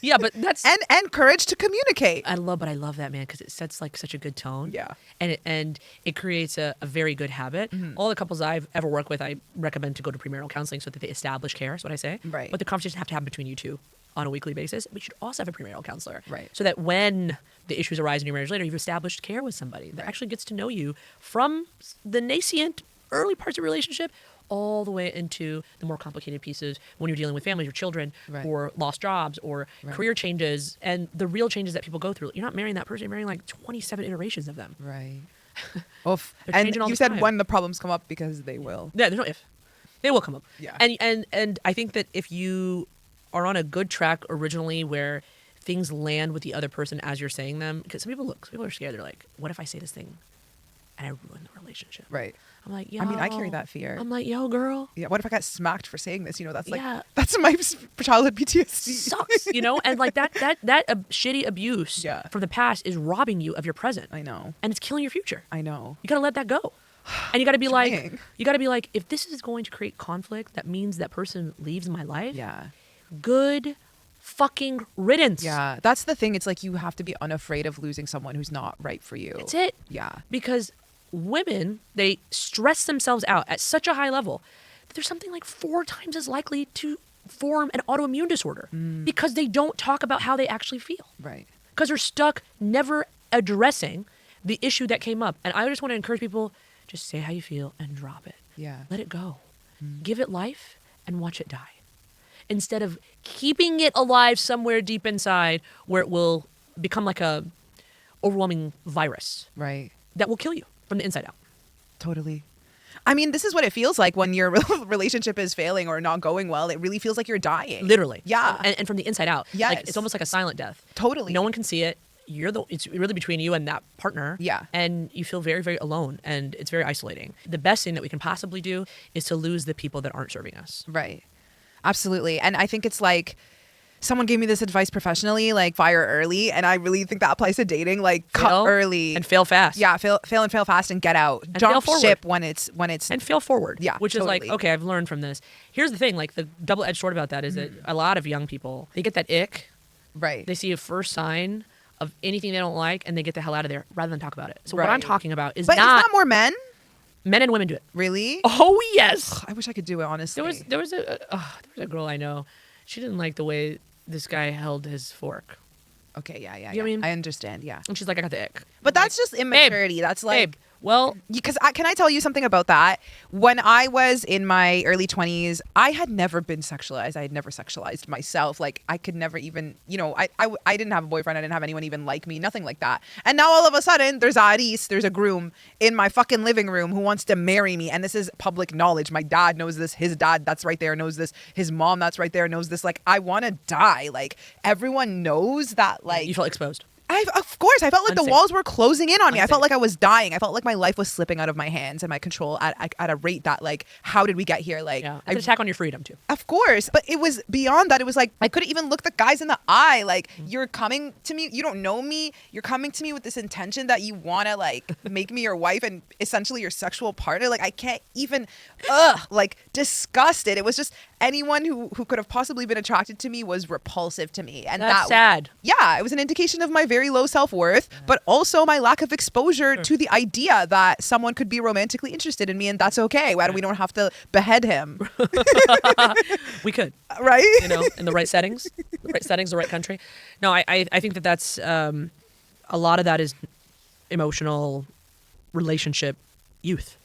Speaker 2: Yeah, but that's
Speaker 1: and courage to communicate.
Speaker 2: I love that, man, because it sets like such a good tone.
Speaker 1: Yeah.
Speaker 2: And it creates a very good habit. Mm-hmm. All the couples I've ever worked with, I recommend to go to premarital counseling so that they establish care. Is what I say.
Speaker 1: Right.
Speaker 2: But the conversations have to happen between you 2 on a weekly basis. We should also have a premarital counselor.
Speaker 1: Right.
Speaker 2: So that when the issues arise in your marriage later, you've established care with somebody that actually gets to know you from the nascent early parts of your relationship all the way into the more complicated pieces when you're dealing with families or children or lost jobs or career changes and the real changes that people go through. You're not marrying that person, you're marrying like 27 iterations of them.
Speaker 1: Right. Oof. And you said when the problems come up, because they will.
Speaker 2: Yeah, there's no if. They will come up.
Speaker 1: Yeah.
Speaker 2: And I think that if you are on a good track originally where things land with the other person as you're saying them, because some people are scared. They're like, what if I say this thing and I ruin the relationship?
Speaker 1: Right.
Speaker 2: I'm like, yo.
Speaker 1: I mean, I carry that fear.
Speaker 2: I'm like, yo, girl.
Speaker 1: Yeah. What if I got smacked for saying this? That's like, that's my childhood PTSD.
Speaker 2: Sucks, and like that shitty abuse from the past is robbing you of your present.
Speaker 1: I know.
Speaker 2: And it's killing your future.
Speaker 1: I know.
Speaker 2: You got to let that go. And you got to be like, if this is going to create conflict, that means that person leaves my life.
Speaker 1: Yeah.
Speaker 2: Good fucking riddance.
Speaker 1: Yeah. That's the thing. It's like you have to be unafraid of losing someone who's not right for you.
Speaker 2: That's it.
Speaker 1: Yeah.
Speaker 2: Because women, they stress themselves out at such a high level that they're something like 4 times as likely to form an autoimmune disorder because they don't talk about how they actually feel.
Speaker 1: Right.
Speaker 2: Because they're stuck never addressing the issue that came up. And I just want to encourage people, just say how you feel and drop it.
Speaker 1: Yeah.
Speaker 2: Let it go. Give it life and watch it die. Instead of keeping it alive somewhere deep inside where it will become like a overwhelming virus.
Speaker 1: Right.
Speaker 2: That will kill you from the inside out.
Speaker 1: Totally. I mean, this is what it feels like when your relationship is failing or not going well. It really feels like you're dying.
Speaker 2: Literally.
Speaker 1: Yeah.
Speaker 2: And from the inside out.
Speaker 1: Yes.
Speaker 2: Like, it's almost like a silent death.
Speaker 1: Totally.
Speaker 2: No one can see it. It's really between you and that partner.
Speaker 1: Yeah.
Speaker 2: And you feel very, very alone, and it's very isolating. The best thing that we can possibly do is to lose the people that aren't serving us.
Speaker 1: Right. Absolutely. And I think it's like, someone gave me this advice professionally, like fire early. And I really think that applies to dating, like cut early.
Speaker 2: And fail fast.
Speaker 1: Yeah. Fail and fail fast and get out.
Speaker 2: And
Speaker 1: jump ship when it's. And
Speaker 2: fail forward.
Speaker 1: Yeah.
Speaker 2: Which is like, okay, I've learned from this. Here's the thing, like the double-edged sword about that is that a lot of young people, they get that ick.
Speaker 1: Right.
Speaker 2: They see a first sign of anything they don't like and they get the hell out of there rather than talk about it. So what I'm talking about is it's
Speaker 1: not more men.
Speaker 2: Men and women do it.
Speaker 1: Really?
Speaker 2: Oh yes.
Speaker 1: I wish I could do it, honestly.
Speaker 2: There was a girl I know. She didn't like the way this guy held his fork.
Speaker 1: Okay, yeah.
Speaker 2: You know what I mean?
Speaker 1: I understand, yeah.
Speaker 2: And she's like, I got the ick.
Speaker 1: But that's just immaturity. That's like...
Speaker 2: Babe, well...
Speaker 1: Because can I tell you something about that? When I was in my early 20s, I had never been sexualized. I had never sexualized myself. Like, I could never even, I didn't have a boyfriend. I didn't have anyone even like me. Nothing like that. And now all of a sudden, there's a groom in my fucking living room who wants to marry me. And this is public knowledge. My dad knows this. His dad that's right there knows this. His mom that's right there knows this. Like, I want to die. Like, everyone knows that, like...
Speaker 2: You felt exposed.
Speaker 1: Of course, I felt like
Speaker 2: Unsafe.
Speaker 1: the walls were closing in on me. I
Speaker 2: Unsafe.
Speaker 1: felt like I was dying. I felt like my life was slipping out of my hands and my control at a rate that, like, how did we get here? Like,
Speaker 2: Yeah. It's an attack on your freedom too.
Speaker 1: of course, but it was beyond that. It was like I couldn't even look the guys in the eye. Like, you're coming to me, you don't know me. You're coming to me with this intention that you want to like make me your wife and essentially your sexual partner. Like, I can't even, like, disgusted. It was just anyone who could have possibly been attracted to me was repulsive to me, and
Speaker 2: That's sad.
Speaker 1: Yeah, it was an indication of my very low self-worth, but also my lack of exposure to the idea that someone could be romantically interested in me, and that's okay. We don't have to behead him.
Speaker 2: We could.
Speaker 1: Right?
Speaker 2: In the right settings, the right country. No, I think that's a lot of that is emotional relationship youth.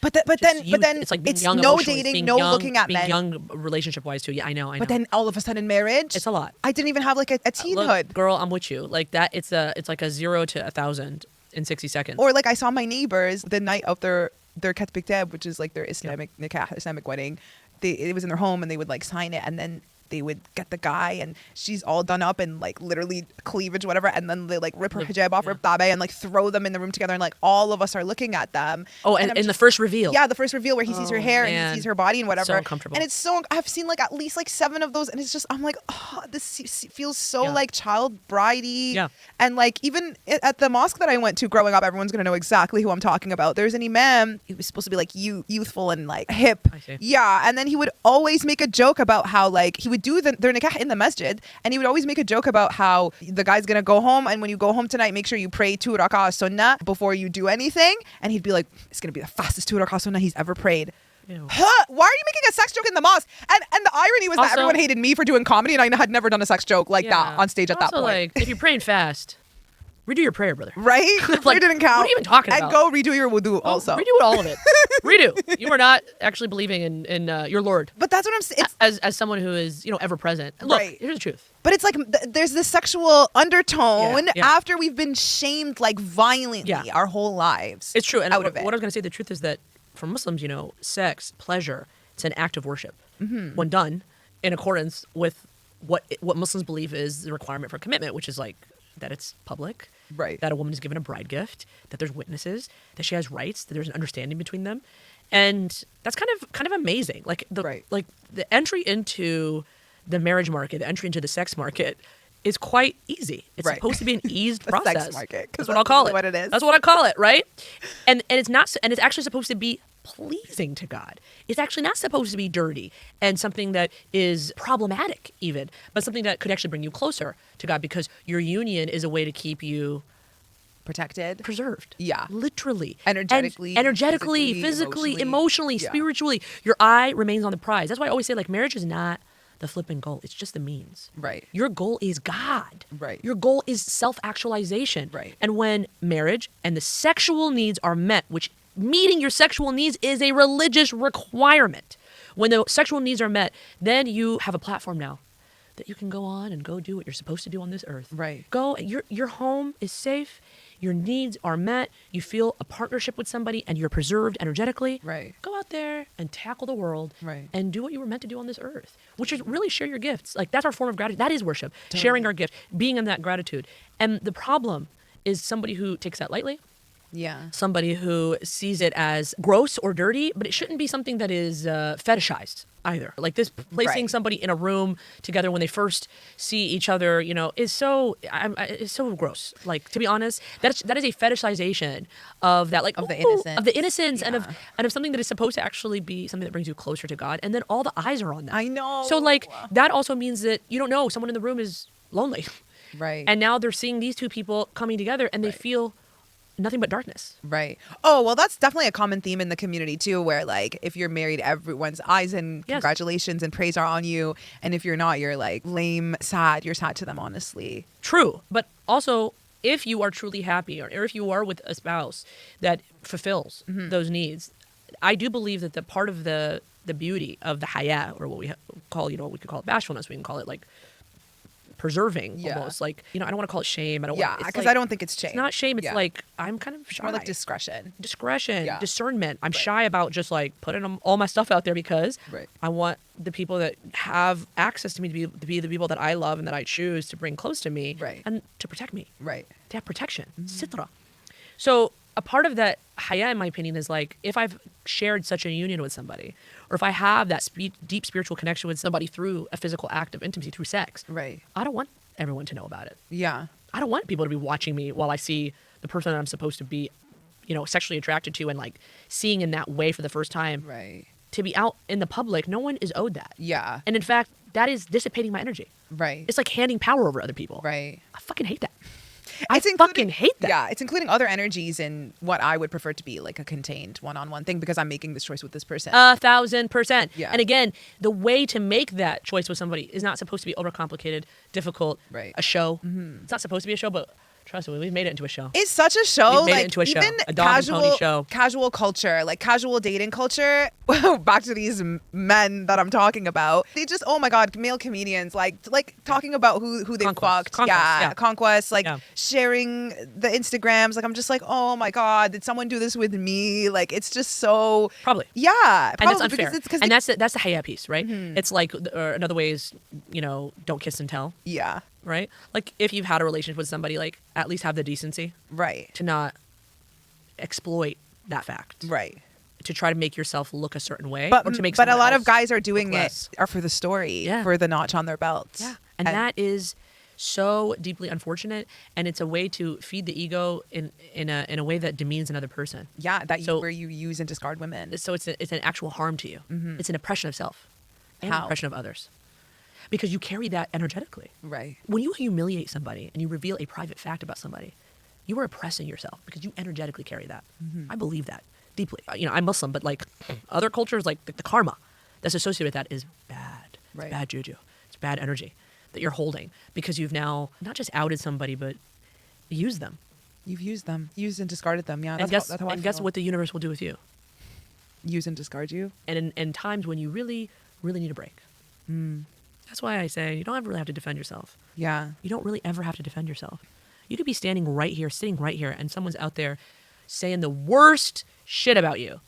Speaker 1: But then
Speaker 2: it's like being
Speaker 1: it's
Speaker 2: young
Speaker 1: no
Speaker 2: emotionally,
Speaker 1: dating,
Speaker 2: being
Speaker 1: no
Speaker 2: young,
Speaker 1: looking at
Speaker 2: being
Speaker 1: men.
Speaker 2: young relationship wise too. Yeah, I know.
Speaker 1: But then all of a sudden marriage,
Speaker 2: it's a lot.
Speaker 1: I didn't even have like a teenhood.
Speaker 2: Look, girl, I'm with you. Like that, it's like a 0 to 1,000 in 60 seconds.
Speaker 1: Or like I saw my neighbors the night of their Ketbik Deb, which is like their Islamic nikah, Islamic wedding. It was in their home and they would like sign it, and then they would get the guy and she's all done up and like literally cleavage, whatever, and then they like rip her hijab off, rip tabe, and like throw them in the room together, and like all of us are looking at them.
Speaker 2: Oh, and in the first reveal.
Speaker 1: Yeah, the first reveal where he sees her hair and he sees her body and whatever.
Speaker 2: So uncomfortable.
Speaker 1: And it's so, I've seen like at least like 7 of those, and it's just, I'm like, oh, this feels so like child bridey.
Speaker 2: Yeah.
Speaker 1: And like even at the mosque that I went to growing up, everyone's gonna know exactly who I'm talking about. There's an imam, he was supposed to be like youthful and like hip.
Speaker 2: I see.
Speaker 1: Yeah, and then he would always make a joke about how like he would do their nikah in the masjid, and he would always make a joke about how the guy's gonna go home, and when you go home tonight, make sure you pray 2 rak'ah sunnah before you do anything. And he'd be like, it's gonna be the fastest 2 rak'ah sunnah he's ever prayed. Huh? Why are you making a sex joke in the mosque? And the irony was that everyone hated me for doing comedy, and I had never done a sex joke like that on stage at that point.
Speaker 2: Like, if you're praying fast, redo your prayer, brother.
Speaker 1: Right?
Speaker 2: Like,
Speaker 1: Prayer didn't count.
Speaker 2: What are you even talking
Speaker 1: and
Speaker 2: about?
Speaker 1: go redo your wudu also.
Speaker 2: Redo all of it. Redo. You are not actually believing in your Lord.
Speaker 1: But that's what I'm saying.
Speaker 2: As someone who is ever present. Look,
Speaker 1: Right.
Speaker 2: here's the truth.
Speaker 1: But it's like there's this sexual undertone
Speaker 2: Yeah.
Speaker 1: after we've been shamed like violently our whole lives.
Speaker 2: It's true. And
Speaker 1: out
Speaker 2: what
Speaker 1: of it.
Speaker 2: I was going to say, the truth is that for Muslims, sex, pleasure, it's an act of worship. When done in accordance with what Muslims believe is the requirement for commitment, which is like that it's public,
Speaker 1: Right.
Speaker 2: that a woman is given a bride gift, that there's witnesses, that she has rights, that there's an understanding between them. And that's kind of amazing. Like the entry into the marriage market, the entry into the sex market is quite easy. It's supposed to be an eased
Speaker 1: The
Speaker 2: process.
Speaker 1: sex market,
Speaker 2: That's what I'll call it.
Speaker 1: What it is.
Speaker 2: That's what I call it, right? And it's not, and it's actually supposed to be pleasing to God. It's actually not supposed to be dirty and something that is problematic even, but something that could actually bring you closer to God, because your union is a way to keep you
Speaker 1: protected,
Speaker 2: preserved.
Speaker 1: Yeah.
Speaker 2: Literally.
Speaker 1: Energetically,
Speaker 2: physically, emotionally, spiritually. Your eye remains on the prize. That's why I always say, like, marriage is not the flipping goal. It's just the means.
Speaker 1: Right.
Speaker 2: Your goal is God.
Speaker 1: Right.
Speaker 2: Your goal is self-actualization.
Speaker 1: Right.
Speaker 2: And when marriage and the sexual needs are met, which meeting your sexual needs is a religious requirement. When the sexual needs are met, then you have a platform now that you can go on and go do what you're supposed to do on this earth.
Speaker 1: Right.
Speaker 2: Go, your home is safe. Your needs are met. You feel a partnership with somebody and you're preserved energetically.
Speaker 1: Right.
Speaker 2: Go out there and tackle the world.
Speaker 1: Right.
Speaker 2: And do what you were meant to do on this earth, which is really share your gifts. Like, that's our form of gratitude. That is worship. Totally. Sharing our gift, being in that gratitude. And the problem is somebody who takes that lightly.
Speaker 1: Yeah.
Speaker 2: Somebody who sees it as gross or dirty, but it shouldn't be something that is fetishized either. Like this, placing somebody in a room together when they first see each other, is so gross. Like, to be honest, that is a fetishization of that, like,
Speaker 1: of the innocence,
Speaker 2: and of something that is supposed to actually be something that brings you closer to God. And then all the eyes are on that.
Speaker 1: I know.
Speaker 2: So like that also means that you don't know someone in the room is lonely.
Speaker 1: Right.
Speaker 2: And now they're seeing these two people coming together and they feel nothing but darkness.
Speaker 1: Right. Oh, well, that's definitely a common theme in the community too, where like if you're married, everyone's eyes and
Speaker 2: Yes.
Speaker 1: congratulations and praise are on you. And if you're not, you're like lame, sad. You're sad to them, honestly.
Speaker 2: True. But also, if you are truly happy or if you are with a spouse that fulfills those needs, I do believe that the part of the beauty of the haya, or what we call, we could call it bashfulness, we can call it like preserving almost, like, I don't want to call it shame. I don't
Speaker 1: Yeah,
Speaker 2: want,
Speaker 1: because
Speaker 2: like,
Speaker 1: I don't think it's shame.
Speaker 2: it's not shame. It's
Speaker 1: Yeah.
Speaker 2: like, I'm kind of shy.
Speaker 1: More like discretion.
Speaker 2: Discretion, discernment. I'm shy about just like putting all my stuff out there because I want the people that have access to me to be the people that I love and that I choose to bring close to me and to protect me.
Speaker 1: Right.
Speaker 2: To have protection. Sitra. So a part of that haya, in my opinion, is like if I've shared such a union with somebody, or if I have that deep spiritual connection with somebody through a physical act of intimacy, through sex,
Speaker 1: Right.
Speaker 2: I don't want everyone to know about it.
Speaker 1: Yeah.
Speaker 2: I don't want people to be watching me while I see the person that I'm supposed to be, sexually attracted to and like seeing in that way for the first time.
Speaker 1: Right.
Speaker 2: To be out in the public, no one is owed that.
Speaker 1: Yeah.
Speaker 2: And in fact, that is dissipating my energy.
Speaker 1: Right.
Speaker 2: It's like handing power over other people.
Speaker 1: Right.
Speaker 2: I fucking hate that.
Speaker 1: It's
Speaker 2: fucking hate that.
Speaker 1: Yeah, it's including other energies in what I would prefer to be like a contained one-on-one thing because I'm making this choice with this person.
Speaker 2: 1,000%.
Speaker 1: Yeah.
Speaker 2: And again, the way to make that choice with somebody is not supposed to be overcomplicated, difficult,
Speaker 1: Right.
Speaker 2: a show. It's not supposed to be a show, but trust me, we've made it into a show.
Speaker 1: It's such a show.
Speaker 2: We've made
Speaker 1: like
Speaker 2: it into a show.
Speaker 1: Even
Speaker 2: A dog and pony show.
Speaker 1: Casual culture, like casual dating culture. Back to these men that I'm talking about. They just, oh my God, male comedians, like talking about who they fucked. Conquest, like sharing the Instagrams. Like I'm just like, oh my God, did someone do this with me? Like it's just so.
Speaker 2: Probably.
Speaker 1: Yeah.
Speaker 2: And that's
Speaker 1: probably,
Speaker 2: unfair.
Speaker 1: because
Speaker 2: And that's the haya piece, right? It's like, or another way is, don't kiss and tell.
Speaker 1: Yeah.
Speaker 2: Right? Like if you've had a relationship with somebody, like at least have the decency
Speaker 1: Right.
Speaker 2: to not exploit that fact.
Speaker 1: Right.
Speaker 2: To try to make yourself look a certain way,
Speaker 1: But
Speaker 2: or to make
Speaker 1: a lot
Speaker 2: someone
Speaker 1: of
Speaker 2: else
Speaker 1: guys are doing
Speaker 2: look
Speaker 1: it
Speaker 2: less.
Speaker 1: are for the story,
Speaker 2: Yeah.
Speaker 1: for the notch on their belts.
Speaker 2: Yeah. And that is so deeply unfortunate, and it's a way to feed the ego in a way that demeans another person.
Speaker 1: Yeah, where you use and discard women.
Speaker 2: So it's an actual harm to you. It's an oppression of self and an
Speaker 1: How?
Speaker 2: oppression of others. Because you carry that energetically.
Speaker 1: Right.
Speaker 2: When you humiliate somebody and you reveal a private fact about somebody, you are oppressing yourself because you energetically carry that. I believe that deeply. I'm Muslim, but like other cultures, like the karma that's associated with that is bad.
Speaker 1: Right.
Speaker 2: It's bad juju. It's bad energy that you're holding because you've now not just outed somebody, but used them.
Speaker 1: You've used them. Used and discarded them. Yeah.
Speaker 2: And
Speaker 1: That's how I
Speaker 2: guess
Speaker 1: feel.
Speaker 2: what the universe will do with you.
Speaker 1: Use and discard you.
Speaker 2: And in times when you really, really need a break. That's why I say you don't ever really have to defend yourself.
Speaker 1: Yeah.
Speaker 2: You don't really ever have to defend yourself. You could be standing right here, sitting right here, and someone's out there saying the worst shit about you.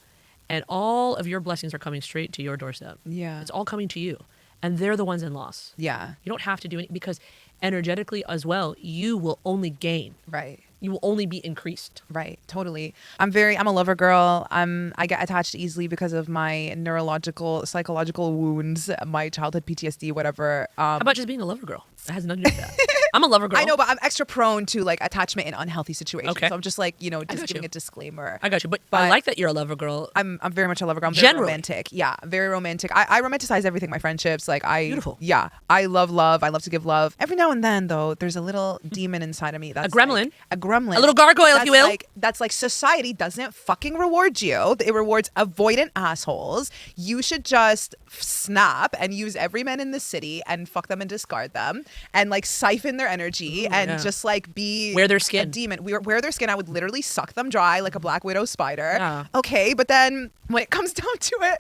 Speaker 2: And all of your blessings are coming straight to your doorstep.
Speaker 1: Yeah.
Speaker 2: It's all coming to you. And they're the ones in loss.
Speaker 1: Yeah.
Speaker 2: You don't have to do anything because energetically as well, you will only gain.
Speaker 1: Right.
Speaker 2: You will only be increased.
Speaker 1: Right. Totally. I'm a lover girl. I get attached easily because of my neurological, psychological wounds, my childhood PTSD, whatever.
Speaker 2: How about just being a lover girl? It has nothing to do with that. I'm a lover girl.
Speaker 1: I know, but I'm extra prone to like attachment in unhealthy situations.
Speaker 2: Okay.
Speaker 1: So I'm just like, just
Speaker 2: got
Speaker 1: giving
Speaker 2: you.
Speaker 1: a disclaimer.
Speaker 2: I got you. But I like that you're a lover girl.
Speaker 1: I'm very much a lover girl. I'm very
Speaker 2: Generally.
Speaker 1: romantic. Yeah, very romantic. I romanticize everything. My friendships,
Speaker 2: Beautiful.
Speaker 1: Yeah, I love love. I love to give love. Every now and then, though, there's a little demon inside of me. That's
Speaker 2: A gremlin.
Speaker 1: like, a gremlin.
Speaker 2: A little gargoyle, if you will.
Speaker 1: That's like society doesn't fucking reward you. It rewards avoidant assholes. You should just snap and use every man in the city and fuck them and discard them and like siphon their energy and just like be
Speaker 2: wear their skin.
Speaker 1: A demon. Wear their skin. I would literally suck them dry like a black widow spider.
Speaker 2: Yeah.
Speaker 1: Okay, but then when it comes down to it,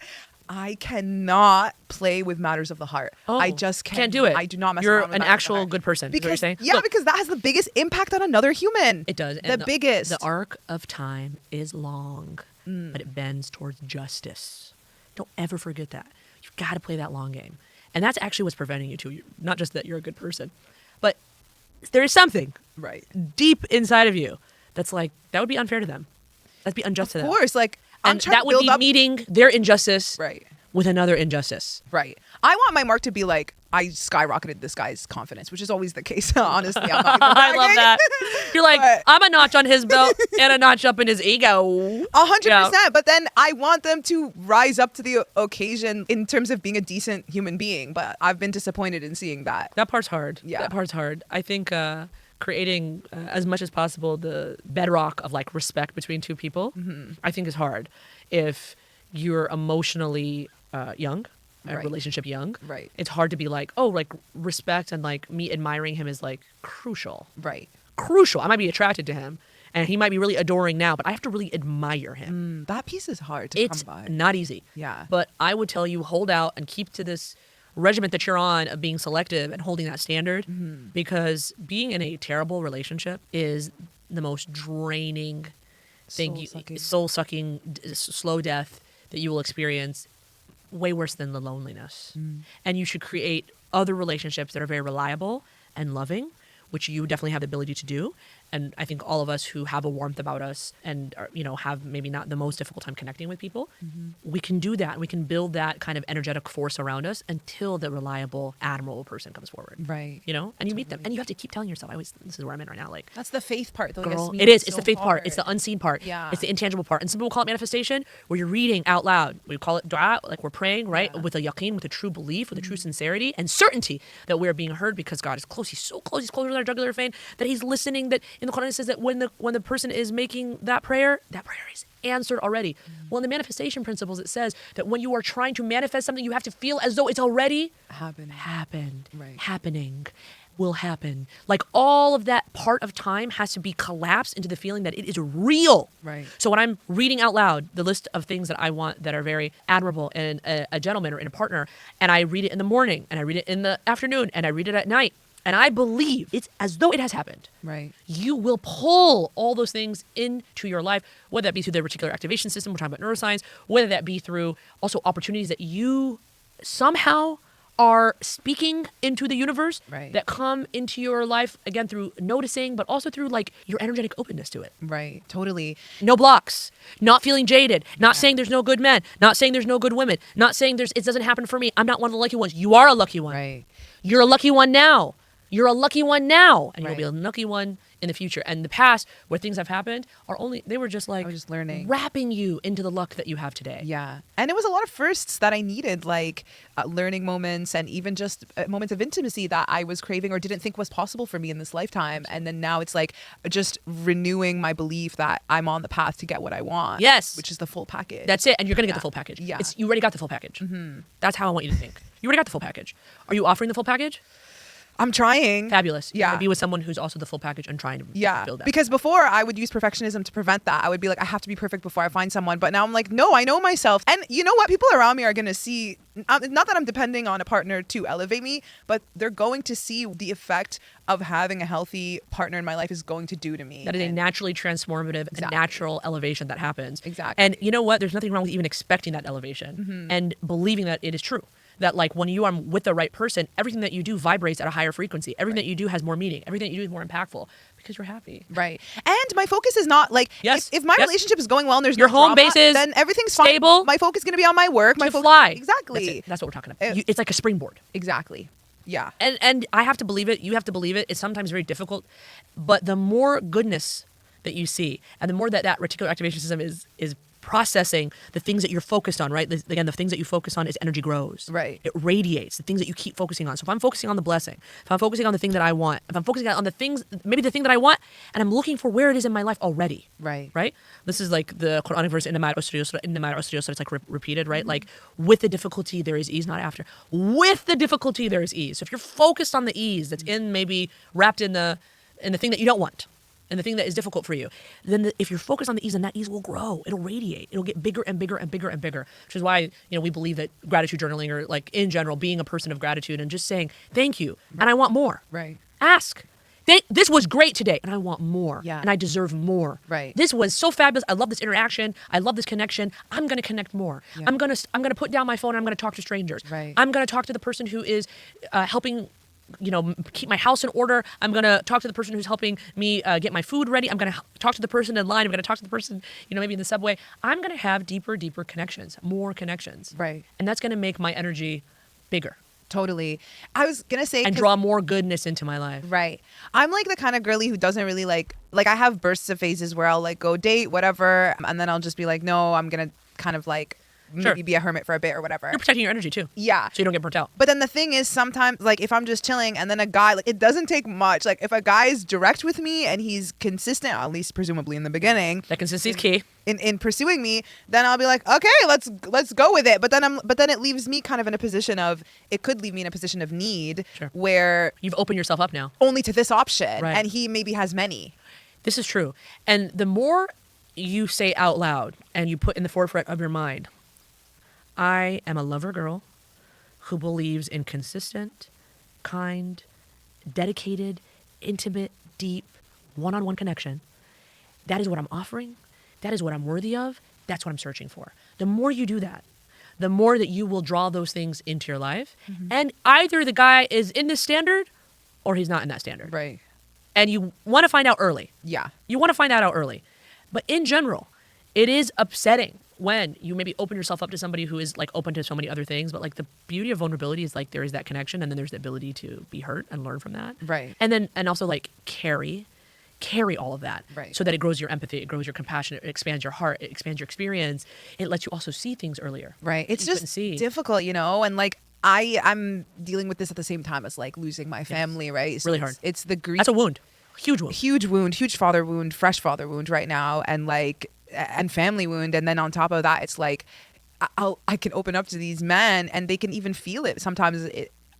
Speaker 1: I cannot play with matters of the heart. I just
Speaker 2: can't do it.
Speaker 1: I do not mess
Speaker 2: You're
Speaker 1: around with
Speaker 2: an
Speaker 1: matters of the
Speaker 2: actual
Speaker 1: heart.
Speaker 2: good person. Is what you're
Speaker 1: Because
Speaker 2: saying?
Speaker 1: yeah,
Speaker 2: Look,
Speaker 1: because that has the biggest impact on another human.
Speaker 2: it does.
Speaker 1: The biggest.
Speaker 2: The arc of time is long, but it bends towards justice. Don't ever forget that. You've got to play that long game. And that's actually what's preventing you too. Not just that you're a good person, but there is something
Speaker 1: Right.
Speaker 2: deep inside of you that's like, that would be unfair to them. That'd be unjust to
Speaker 1: Of
Speaker 2: them.
Speaker 1: course, like I'm
Speaker 2: And
Speaker 1: trying
Speaker 2: that
Speaker 1: to
Speaker 2: would
Speaker 1: build
Speaker 2: be
Speaker 1: up.
Speaker 2: meeting their injustice
Speaker 1: Right.
Speaker 2: with another injustice.
Speaker 1: Right. I want my mark to be like I skyrocketed this guy's confidence, which is always the case. Honestly, I'm not even
Speaker 2: I love
Speaker 1: bragging.
Speaker 2: that. You're like,
Speaker 1: But-
Speaker 2: I'm a notch on his belt and a notch up in his ego.
Speaker 1: 100%. But then I want them to rise up to the occasion in terms of being a decent human being. But I've been disappointed in seeing that.
Speaker 2: That part's hard.
Speaker 1: Yeah.
Speaker 2: That part's hard. I think creating as much as possible the bedrock of like respect between two people, I think is hard if you're emotionally young,
Speaker 1: Right.
Speaker 2: relationship young.
Speaker 1: Right.
Speaker 2: It's hard to be like, oh, like respect and like me admiring him is like crucial.
Speaker 1: Right.
Speaker 2: Crucial. I might be attracted to him and he might be really adoring now, but I have to really admire him.
Speaker 1: That piece is hard to
Speaker 2: It's
Speaker 1: come by.
Speaker 2: not easy.
Speaker 1: Yeah.
Speaker 2: But I would tell you, hold out and keep to this regiment that you're on of being selective and holding that standard, because being in a terrible relationship is the most draining thing, soul-sucking, slow death that you will experience, way worse than the loneliness. And you should create other relationships that are very reliable and loving, which you definitely have the ability to do. And I think all of us who have a warmth about us and are, have maybe not the most difficult time connecting with people, we can do that. We can build that kind of energetic force around us until the reliable, admirable person comes forward.
Speaker 1: Right.
Speaker 2: And you meet them, and you have to keep telling yourself, this is where I'm in right now. Like,
Speaker 1: That's the faith part, though.
Speaker 2: girl,
Speaker 1: Yasmin.
Speaker 2: it is. It's
Speaker 1: so
Speaker 2: the faith part. It's the
Speaker 1: hard.
Speaker 2: unseen part.
Speaker 1: Yeah.
Speaker 2: It's the intangible part. And some people call it manifestation, where you're reading out loud. We call it dua, like we're praying, right?
Speaker 1: Yeah.
Speaker 2: With a yaqeen, with a true belief, with a true sincerity and certainty that we're being heard because God is close. He's so close. He's closer than our jugular vein, that he's listening. That in the Quran it says that when the person is making that prayer is answered already. Well, in the manifestation principles, it says that when you are trying to manifest something, you have to feel as though it's already happened.
Speaker 1: Right.
Speaker 2: Happening. Will happen. Like all of that part of time has to be collapsed into the feeling that it is real.
Speaker 1: Right.
Speaker 2: So when I'm reading out loud the list of things that I want that are very admirable in a gentleman or in a partner, and I read it in the morning, and I read it in the afternoon, and I read it at night, and I believe it's as though it has happened.
Speaker 1: Right.
Speaker 2: You will pull all those things into your life, whether that be through the reticular activation system, we're talking about neuroscience, whether that be through also opportunities that you somehow are speaking into the universe,
Speaker 1: Right.
Speaker 2: that come into your life, again, through noticing, but also through like your energetic openness to it.
Speaker 1: Right. Totally.
Speaker 2: No blocks, not feeling jaded, not saying there's no good men, not saying there's no good women, not saying it doesn't happen for me. I'm not one of the lucky ones. You are a lucky one.
Speaker 1: Right.
Speaker 2: You're a lucky one now. You're a lucky one now, and
Speaker 1: Right.
Speaker 2: you'll be a lucky one in the future. And the past, where things have happened, they were just like
Speaker 1: I was just learning.
Speaker 2: wrapping you into the luck that you have today.
Speaker 1: Yeah. And it was a lot of firsts that I needed, like learning moments and even just moments of intimacy that I was craving or didn't think was possible for me in this lifetime. And then now it's like just renewing my belief that I'm on the path to get what I want.
Speaker 2: Yes.
Speaker 1: Which is the full package.
Speaker 2: That's it, and you're going to get the full package.
Speaker 1: Yeah.
Speaker 2: You already got the full package. That's how I want you to think. You already got the full package. Are you offering the full package?
Speaker 1: I'm trying.
Speaker 2: Fabulous. You
Speaker 1: Yeah.
Speaker 2: wanna be with someone who's also the full package and trying to build that.
Speaker 1: Because before I would use perfectionism to prevent that. I would be like, I have to be perfect before I find someone. But now I'm like, no, I know myself. And you know what? People around me are going to see, not that I'm depending on a partner to elevate me, but they're going to see the effect of having a healthy partner in my life is going to do to me.
Speaker 2: That is a
Speaker 1: And-
Speaker 2: naturally transformative,
Speaker 1: Exactly.
Speaker 2: and natural elevation that happens.
Speaker 1: Exactly.
Speaker 2: And you know what? There's nothing wrong with even expecting that elevation and believing that it is true. That like when you are with the right person, everything that you do vibrates at a higher frequency. Everything that you do has more meaning. Everything that you do is more impactful because you're happy.
Speaker 1: Right. And my focus is not like,
Speaker 2: Yes,
Speaker 1: if my
Speaker 2: yes.
Speaker 1: relationship is going well and there's
Speaker 2: Your
Speaker 1: no
Speaker 2: home
Speaker 1: drama,
Speaker 2: base is
Speaker 1: then everything's
Speaker 2: stable.
Speaker 1: fine. My focus is going to be on my work. My
Speaker 2: To
Speaker 1: focus,
Speaker 2: fly.
Speaker 1: Exactly.
Speaker 2: That's it. That's what we're talking about.
Speaker 1: It-
Speaker 2: It's like a springboard.
Speaker 1: Exactly. Yeah.
Speaker 2: And I have to believe it. You have to believe it. It's sometimes very difficult, but the more goodness that you see, and the more that reticular activation system is processing the things that you're focused on, right? Again, the things that you focus on is energy grows.
Speaker 1: Right.
Speaker 2: It radiates the things that you keep focusing on. So if I'm focusing on the blessing, if I'm focusing on the thing that I want, if I'm focusing on the things, maybe the thing that I want, and I'm looking for where it is in my life already.
Speaker 1: Right.
Speaker 2: Right? This is like the Quranic verse, "Inna ma'al usri yusra," "Inna ma'al usri yusra," it's like repeated, right? Like with the difficulty, there is ease, not after. With the difficulty, there is ease. So if you're focused on the ease that's maybe wrapped in the thing that you don't want, and the thing that is difficult for you, then if you're focused on the ease, then that ease will grow. It'll radiate. It'll get bigger and bigger and bigger and bigger, which is why, we believe that gratitude journaling, or like in general, being a person of gratitude and just saying, thank you, and I want more.
Speaker 1: Right.
Speaker 2: Ask. This was great today, and I want more.
Speaker 1: Yeah.
Speaker 2: And I deserve more.
Speaker 1: Right.
Speaker 2: This was so fabulous. I love this interaction. I love this connection. I'm going to connect more.
Speaker 1: Yeah.
Speaker 2: I'm going to put down my phone, and I'm going to talk to strangers.
Speaker 1: Right.
Speaker 2: I'm going to talk to the person who is helping keep my house in order. I'm going to talk to the person who's helping me get my food ready. I'm going to talk to the person in line. I'm going to talk to the person, maybe in the subway. I'm going to have deeper connections, more connections.
Speaker 1: Right.
Speaker 2: And that's going to make my energy bigger
Speaker 1: Totally. I was going to say...
Speaker 2: and
Speaker 1: 'cause-
Speaker 2: draw more goodness into my life.
Speaker 1: Right. I'm like the kind of girly who doesn't really like I have bursts of phases where I'll like go date, whatever. And then I'll just be like, no, I'm going to kind of like maybe be a hermit for a bit or whatever.
Speaker 2: You're protecting your energy too.
Speaker 1: Yeah.
Speaker 2: So you don't get burnt out.
Speaker 1: But then the thing is, sometimes, like, if I'm just chilling and then a guy, like, it doesn't take much. Like, if a guy is direct with me and he's consistent, at least presumably in the beginning,
Speaker 2: That consistency is key.
Speaker 1: in pursuing me, then I'll be like, okay, let's go with it. But then it leaves me kind of in a position of, it could leave me in a position of need,
Speaker 2: Sure.
Speaker 1: where
Speaker 2: You've opened yourself up now.
Speaker 1: only to this option,
Speaker 2: Right.
Speaker 1: and he maybe has many.
Speaker 2: This is true. And the more you say out loud and you put in the forefront of your mind, I am a lover girl who believes in consistent, kind, dedicated, intimate, deep, one-on-one connection. That is what I'm offering. That is what I'm worthy of. That's what I'm searching for. The more you do that, the more that you will draw those things into your life. And either the guy is in this standard or he's not in that standard.
Speaker 1: Right.
Speaker 2: And you want to find out early.
Speaker 1: Yeah.
Speaker 2: You want to find that out early. But in general, it is upsetting when you maybe open yourself up to somebody who is like open to so many other things. But like the beauty of vulnerability is like there is that connection, and then there's the ability to be hurt and learn from that.
Speaker 1: Right.
Speaker 2: And also like carry all of that.
Speaker 1: Right.
Speaker 2: So that it grows your empathy, it grows your compassion, it expands your heart, it expands your experience. It lets you also see things earlier.
Speaker 1: Right. It's
Speaker 2: you couldn't
Speaker 1: just
Speaker 2: see.
Speaker 1: difficult, and like I'm dealing with this at the same time as like losing my family, right? So
Speaker 2: Really hard.
Speaker 1: It's the grief.
Speaker 2: That's a wound. Huge wound.
Speaker 1: Huge wound, huge father wound, fresh father wound right now, and like and family wound, and then on top of that, it's like I can open up to these men, and they can even feel it sometimes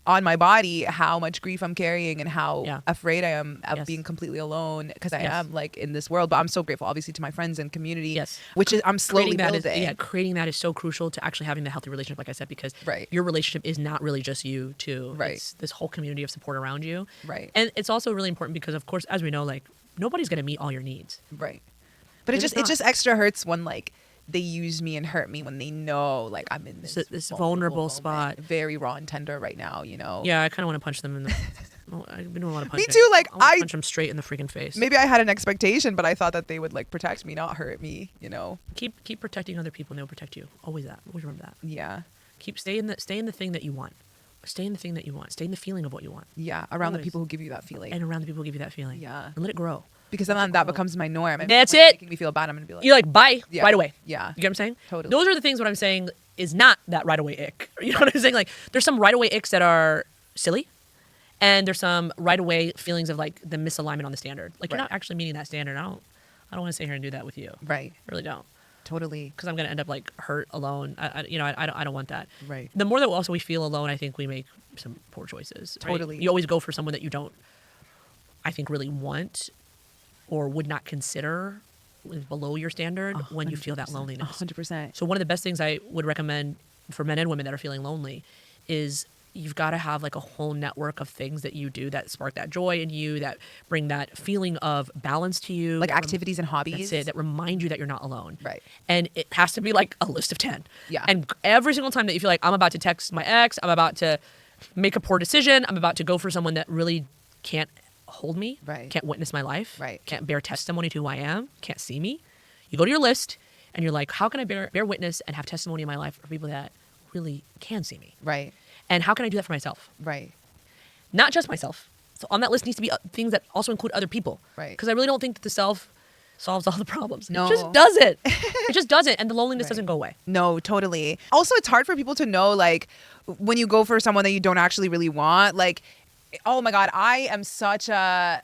Speaker 1: on my body, how much grief I'm carrying and how afraid I am of being completely alone, because I am like in this world. But I'm so grateful, obviously, to my friends and community, which is I'm slowly building.
Speaker 2: Creating that is so crucial to actually having the healthy relationship, like I said, because your relationship is not really just you two. It's this whole community of support around you.
Speaker 1: Right.
Speaker 2: And it's also really important because, of course, as we know, like nobody's going to meet all your needs.
Speaker 1: Right. But it just extra hurts when like they use me and hurt me when they know like I'm in this
Speaker 2: vulnerable spot,
Speaker 1: very raw and tender right now.
Speaker 2: Yeah, I kind of want to punch them in the. I've been doing a lot of punching.
Speaker 1: Me too. Like
Speaker 2: I punch them straight in the freaking face.
Speaker 1: Maybe I had an expectation, but I thought that they would like protect me, not hurt me.
Speaker 2: Keep protecting other people, and they'll protect you. Always remember that.
Speaker 1: Yeah.
Speaker 2: Stay in the thing that you want. Stay in the thing that you want. Stay in the feeling of what you want.
Speaker 1: Yeah, around the people who give you that feeling.
Speaker 2: And around the people who give you that feeling.
Speaker 1: Yeah.
Speaker 2: And let it grow.
Speaker 1: Because then that becomes my norm. And
Speaker 2: that's it.
Speaker 1: Making me feel bad, I'm gonna be like,
Speaker 2: you're like, bye, right away.
Speaker 1: Yeah.
Speaker 2: You get what I'm saying?
Speaker 1: Totally.
Speaker 2: Those are the things. What I'm saying is not that right away ick. You know what I'm saying? Like, there's some right away icks that are silly, and there's some right away feelings of like the misalignment on the standard. Like you're not actually meeting that standard. I don't want to sit here and do that with you.
Speaker 1: Right.
Speaker 2: I really don't.
Speaker 1: Totally.
Speaker 2: Because I'm gonna end up like hurt, alone. I don't want that.
Speaker 1: Right.
Speaker 2: The more that also we feel alone, I think we make some poor choices. Right?
Speaker 1: Totally.
Speaker 2: You always go for someone that you don't, I think, really want or would not consider below your standard when you feel that loneliness.
Speaker 1: 100%.
Speaker 2: So one of the best things I would recommend for men and women that are feeling lonely is you've got to have like a whole network of things that you do that spark that joy in you, that bring that feeling of balance to you.
Speaker 1: Like activities and hobbies.
Speaker 2: That's it. That remind you that you're not alone.
Speaker 1: Right.
Speaker 2: And it has to be like a list of 10.
Speaker 1: Yeah.
Speaker 2: And every single time that you feel like I'm about to text my ex, I'm about to make a poor decision, I'm about to go for someone that really can't hold me, can't witness my life, can't bear testimony to who I am, can't see me. You go to your list and you're like, how can I bear witness and have testimony in my life for people that really can see me?
Speaker 1: Right.
Speaker 2: And how can I do that for myself?
Speaker 1: Right.
Speaker 2: Not just myself. So on that list needs to be things that also include other people.
Speaker 1: Right.
Speaker 2: Because I really don't think that the self solves all the problems.
Speaker 1: No.
Speaker 2: It just doesn't. It just doesn't. And the loneliness doesn't go away.
Speaker 1: No, totally. Also, it's hard for people to know, like, when you go for someone that you don't actually really want, like, oh my God, I am such a...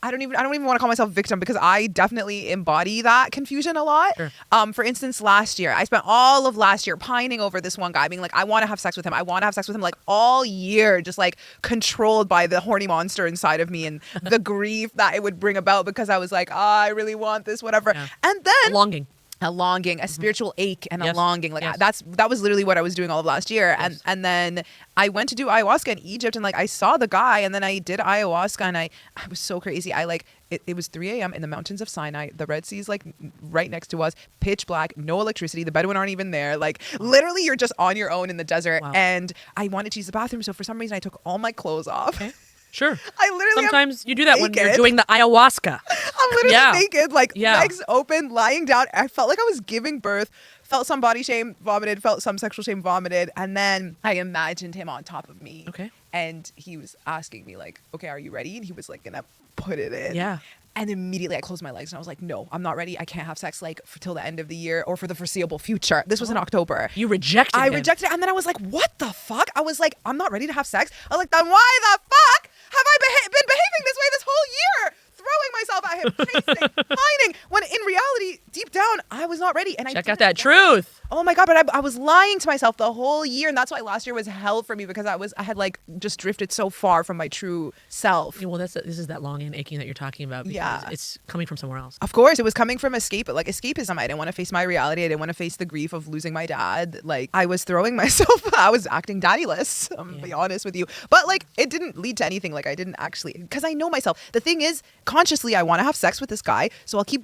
Speaker 1: I don't even want to call myself victim, because I definitely embody that confusion a lot.
Speaker 2: Sure.
Speaker 1: For instance, last year, I spent all of last year pining over this one guy, being like, I want to have sex with him. I want to have sex with him, like all year, just like controlled by the horny monster inside of me and the grief that it would bring about, because I was like, I really want this, whatever.
Speaker 2: Yeah.
Speaker 1: And then
Speaker 2: A longing,
Speaker 1: a spiritual ache and a
Speaker 2: Yes.
Speaker 1: longing. Like
Speaker 2: Yes.
Speaker 1: that was literally what I was doing all of last year.
Speaker 2: Yes.
Speaker 1: And then I went to do ayahuasca in Egypt, and like I saw the guy, and then I did ayahuasca, and I was so crazy. I like it was 3 a.m. in the mountains of Sinai. The Red Sea is like right next to us, pitch black, no electricity. The Bedouin aren't even there. Like literally you're just on your own in the desert.
Speaker 2: Wow.
Speaker 1: And I wanted to use the bathroom, so for some reason I took all my clothes off.
Speaker 2: Okay. Sure.
Speaker 1: I literally
Speaker 2: Sometimes you do that when you're
Speaker 1: naked.
Speaker 2: doing the ayahuasca.
Speaker 1: I'm literally naked, like legs open, lying down. I felt like I was giving birth, felt some body shame, vomited, felt some sexual shame, vomited. And then I imagined him on top of me.
Speaker 2: Okay.
Speaker 1: And he was asking me like, okay, are you ready? And he was like gonna put it in.
Speaker 2: Yeah.
Speaker 1: And immediately I closed my legs and I was like, no, I'm not ready. I can't have sex like till the end of the year or for the foreseeable future. This was in October.
Speaker 2: You rejected
Speaker 1: I
Speaker 2: him.
Speaker 1: rejected it. And then I was like, what the fuck? I was like, I'm not ready to have sex. I was like, then why the fuck have I been behaving this way this whole year? Throwing myself at him, chasing, whining, when in reality, deep down, I was not ready. And
Speaker 2: Check out that truth.
Speaker 1: Oh my God, but I was lying to myself the whole year. And that's why last year was hell for me, because I had like just drifted so far from my true self.
Speaker 2: Yeah, well, this is that longing and aching that you're talking about, because
Speaker 1: Yeah.
Speaker 2: it's coming from somewhere else.
Speaker 1: Of course, it was coming from escapism. I didn't want to face my reality. I didn't want to face the grief of losing my dad. Like, I was throwing myself, I was acting daddyless, I'm gonna be honest with you. But like, it didn't lead to anything. Like, I didn't actually, because I know myself. The thing is, consciously, I want to have sex with this guy, so I'll keep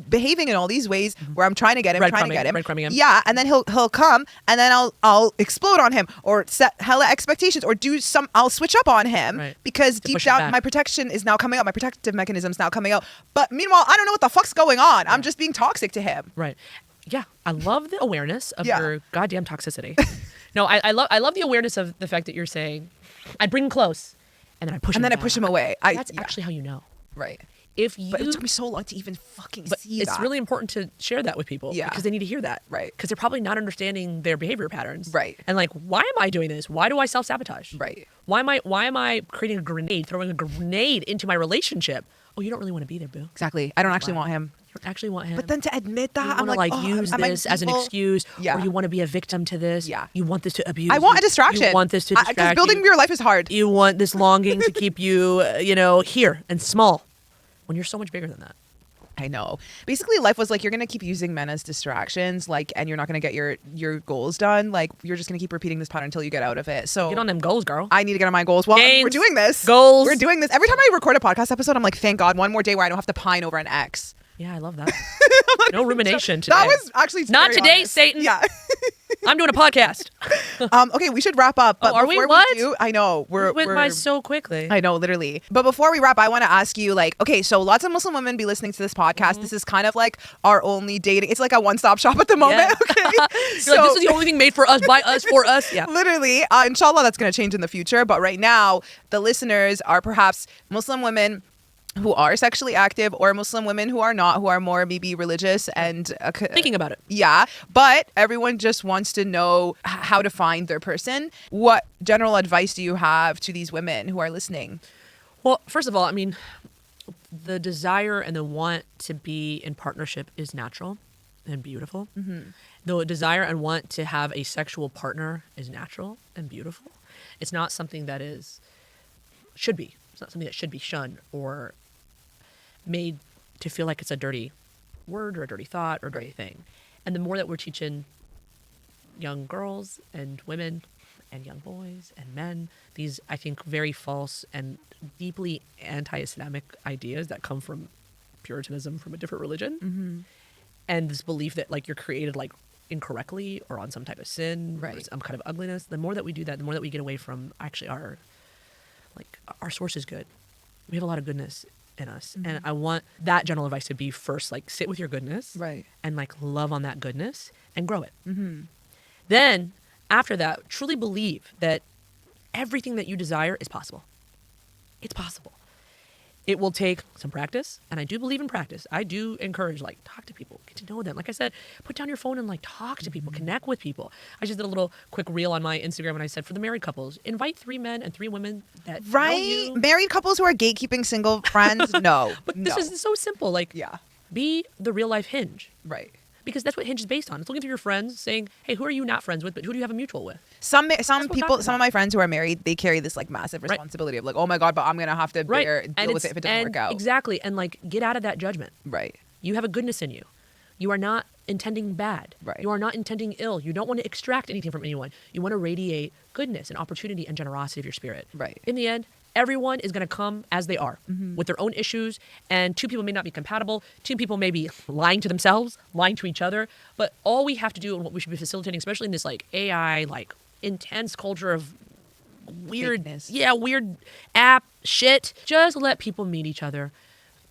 Speaker 1: behaving in all these ways where I'm trying to get him,
Speaker 2: Breadcrumbing him.
Speaker 1: Yeah, and then he'll come, and then I'll explode on him or set hella expectations or I'll switch up on him,
Speaker 2: Right.
Speaker 1: because
Speaker 2: To
Speaker 1: deep
Speaker 2: push it
Speaker 1: down
Speaker 2: back.
Speaker 1: my protection is now coming out, my protective mechanism's now coming out. But meanwhile, I don't know what the fuck's going on. I'm just being toxic to him.
Speaker 2: Right. Yeah. I love the awareness of
Speaker 1: Yeah.
Speaker 2: your goddamn toxicity. No, I love the awareness of the fact that you're saying, I'd bring him close and then I push him
Speaker 1: And then I
Speaker 2: back.
Speaker 1: push him away.
Speaker 2: That's actually how you know.
Speaker 1: Right.
Speaker 2: If you,
Speaker 1: But it took me so long to even fucking
Speaker 2: but
Speaker 1: see
Speaker 2: it's
Speaker 1: that.
Speaker 2: really important to share that with people,
Speaker 1: Yeah.
Speaker 2: because they need to hear that.
Speaker 1: Right.
Speaker 2: Because they're probably not understanding their behavior patterns.
Speaker 1: Right.
Speaker 2: And like, why am I doing this? Why do I self-sabotage?
Speaker 1: Right.
Speaker 2: Why am I creating a grenade, throwing a grenade into my relationship? Oh, you don't really want to be there, boo.
Speaker 1: Exactly. I don't actually want him.
Speaker 2: You don't actually want him.
Speaker 1: But then to admit that,
Speaker 2: you
Speaker 1: I'm
Speaker 2: want to
Speaker 1: like,
Speaker 2: use
Speaker 1: am I
Speaker 2: this as an
Speaker 1: evil?
Speaker 2: excuse,
Speaker 1: Yeah.
Speaker 2: or you want to be a victim to this.
Speaker 1: Yeah.
Speaker 2: You want this to abuse.
Speaker 1: I want
Speaker 2: you.
Speaker 1: a distraction.
Speaker 2: You want this to distract
Speaker 1: Because building
Speaker 2: you.
Speaker 1: your life is hard.
Speaker 2: You want this longing to keep you, here and small, when you're so much bigger than that.
Speaker 1: I know. Basically, life was like, you're gonna keep using men as distractions, like, and you're not gonna get your goals done. Like, you're just gonna keep repeating this pattern until you get out of it. So
Speaker 2: Get on them goals, girl.
Speaker 1: I need to get on my goals. Well,
Speaker 2: Gains,
Speaker 1: we're doing this.
Speaker 2: goals.
Speaker 1: We're doing this. Every time I record a podcast episode, I'm like, thank God, one more day where I don't have to pine over an ex.
Speaker 2: Yeah, I love that. No rumination today.
Speaker 1: That was actually
Speaker 2: Not
Speaker 1: very
Speaker 2: today,
Speaker 1: honest.
Speaker 2: Satan.
Speaker 1: Yeah.
Speaker 2: I'm doing a podcast.
Speaker 1: Okay, we should wrap up. But
Speaker 2: Oh, are we?
Speaker 1: before
Speaker 2: What?
Speaker 1: do, I know
Speaker 2: We went by so quickly.
Speaker 1: I know, literally. But before we wrap, I want to ask you, like, okay, so lots of Muslim women be listening to this podcast. This is kind of like our only dating. It's like a one-stop shop at the moment.
Speaker 2: Yeah.
Speaker 1: Okay.
Speaker 2: You're like, this is the only thing made for us, by us, for us. Yeah.
Speaker 1: Literally, inshallah, that's going to change in the future. But right now, the listeners are perhaps Muslim women who are sexually active, or Muslim women who are not, who are more maybe religious and
Speaker 2: Thinking about it.
Speaker 1: Yeah, but everyone just wants to know how to find their person. What general advice do you have to these women who are listening?
Speaker 2: Well, first of all, I mean, the desire and the want to be in partnership is natural and beautiful. The desire and want to have a sexual partner is natural and beautiful. It's not something that should be. It's not something that should be shunned or made to feel like it's a dirty word or a dirty thought or a dirty thing. And the more that we're teaching young girls and women and young boys and men these, I think, very false and deeply anti-Islamic ideas that come from Puritanism, from a different religion, and this belief that like you're created like incorrectly or on some type of sin, or
Speaker 1: Right.
Speaker 2: some kind of ugliness, the more that we do that, the more that we get away from actually our source is good. We have a lot of goodness in us. And I want that general advice to be first, like, sit with your goodness,
Speaker 1: Right.
Speaker 2: and like love on that goodness and grow it. Then after that, truly believe that everything that you desire is possible. It's possible. It will take some practice, and I do believe in practice. I do encourage, like, talk to people, get to know them. Like I said, put down your phone and like talk to people, connect with people. I just did a little quick reel on my Instagram, and I said, for the married couples, invite 3 men and 3 women that know
Speaker 1: Right?
Speaker 2: you.
Speaker 1: Married couples who are gatekeeping single friends? No.
Speaker 2: But this
Speaker 1: no.
Speaker 2: is so simple. Like,
Speaker 1: Yeah.
Speaker 2: be the real life Hinge.
Speaker 1: Right.
Speaker 2: Because that's what Hinge is based on. It's looking through your friends, saying, hey, who are you not friends with, but who do you have a mutual with?
Speaker 1: Some
Speaker 2: what
Speaker 1: people,
Speaker 2: I'm talking
Speaker 1: some of
Speaker 2: about.
Speaker 1: my friends who are married, they carry this like massive responsibility of like, oh my God, but I'm gonna have to
Speaker 2: Right.
Speaker 1: deal with it if it doesn't work out.
Speaker 2: Exactly. And like, get out of that judgment.
Speaker 1: Right.
Speaker 2: You have a goodness in you. You are not intending bad.
Speaker 1: Right.
Speaker 2: You are not intending ill. You don't want to extract anything from anyone. You want to radiate goodness and opportunity and generosity of your spirit.
Speaker 1: Right.
Speaker 2: In the end, everyone is going to come as they are with their own issues, and 2 people may not be compatible. 2 people may be lying to themselves, lying to each other. But all we have to do, and what we should be facilitating, especially in this like AI, like intense culture of weird,
Speaker 1: Fakeness.
Speaker 2: weird app shit, just let people meet each other.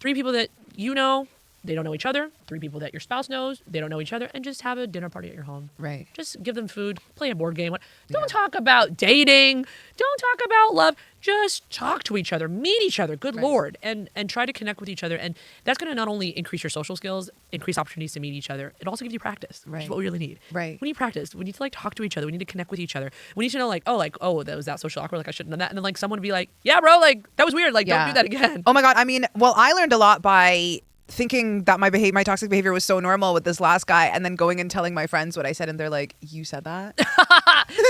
Speaker 2: 3 people that you know they don't know each other, 3 people that your spouse knows, they don't know each other, and just have a dinner party at your home.
Speaker 1: Right.
Speaker 2: Just give them food, play a board game. Don't talk about dating. Don't talk about love. Just talk to each other, meet each other. Good Lord, and try to connect with each other. And that's going to not only increase your social skills, increase opportunities to meet each other. It also gives you practice, which is what we really need.
Speaker 1: Right.
Speaker 2: We need practice. We need to like talk to each other. We need to connect with each other. We need to know oh, that was that social awkward. Like I shouldn't have done that. And then like someone would be like, yeah, bro, like that was weird. Like don't do that again.
Speaker 1: Oh my God. I mean, well, I learned a lot by thinking that my toxic behavior was so normal with this last guy, and then going and telling my friends what I said, and they're like, you said that?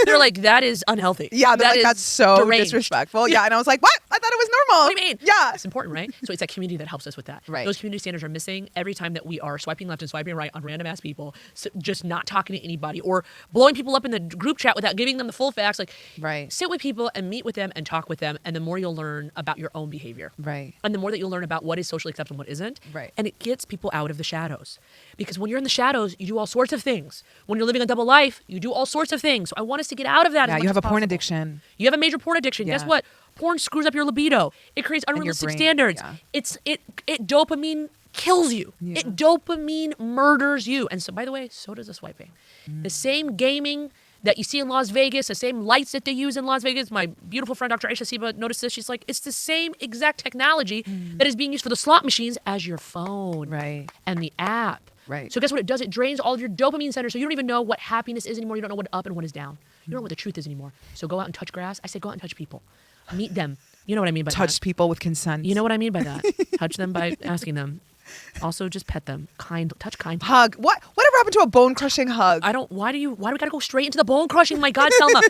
Speaker 2: They're like, that is unhealthy.
Speaker 1: Yeah, they're like, that's so
Speaker 2: deranged.
Speaker 1: Disrespectful. Yeah, and I was like, what? I thought it was normal.
Speaker 2: What do you mean?
Speaker 1: Yeah.
Speaker 2: It's important, right? So it's that community that helps us with that.
Speaker 1: Right.
Speaker 2: Those community standards are missing every time that we are swiping left and swiping right on random ass people, so just not talking to anybody or blowing people up in the group chat without giving them the full facts. Like, sit with people and meet with them and talk with them, and the more you'll learn about your own behavior.
Speaker 1: Right.
Speaker 2: And the more that you'll learn about what is socially acceptable and what isn't.
Speaker 1: Right.
Speaker 2: And it gets people out of the shadows. Because when you're in the shadows, you do all sorts of things. When you're living a double life, you do all sorts of things. So I want us to get out of that.
Speaker 1: Yeah, you have a porn addiction.
Speaker 2: You have a major porn addiction.
Speaker 1: Yeah.
Speaker 2: Guess what? Porn screws up your libido. It creates unrealistic standards.
Speaker 1: Yeah.
Speaker 2: It dopamine kills you.
Speaker 1: Yeah.
Speaker 2: It dopamine murders you. And so, by the way, so does the swiping. The same gaming that you see in Las Vegas, the same lights that they use in Las Vegas. My beautiful friend, Dr. Aisha Siba, noticed this. She's like, it's the same exact technology that is being used for the slot machines as your phone.
Speaker 1: Right.
Speaker 2: And the app.
Speaker 1: Right.
Speaker 2: So guess what it does? It drains all of your dopamine centers. So you don't even know what happiness is anymore. You don't know what up and what is down. You don't know what the truth is anymore. So go out and touch grass. I say go out and touch people. Meet them. You know what I mean by that.
Speaker 1: Touch people with consent.
Speaker 2: You know what I mean by that. Touch them by asking them. Also, just pet them. Touch kind.
Speaker 1: Hug. Whatever happened to a bone crushing hug?
Speaker 2: Why do we gotta go straight into the bone crushing? My God, Selma.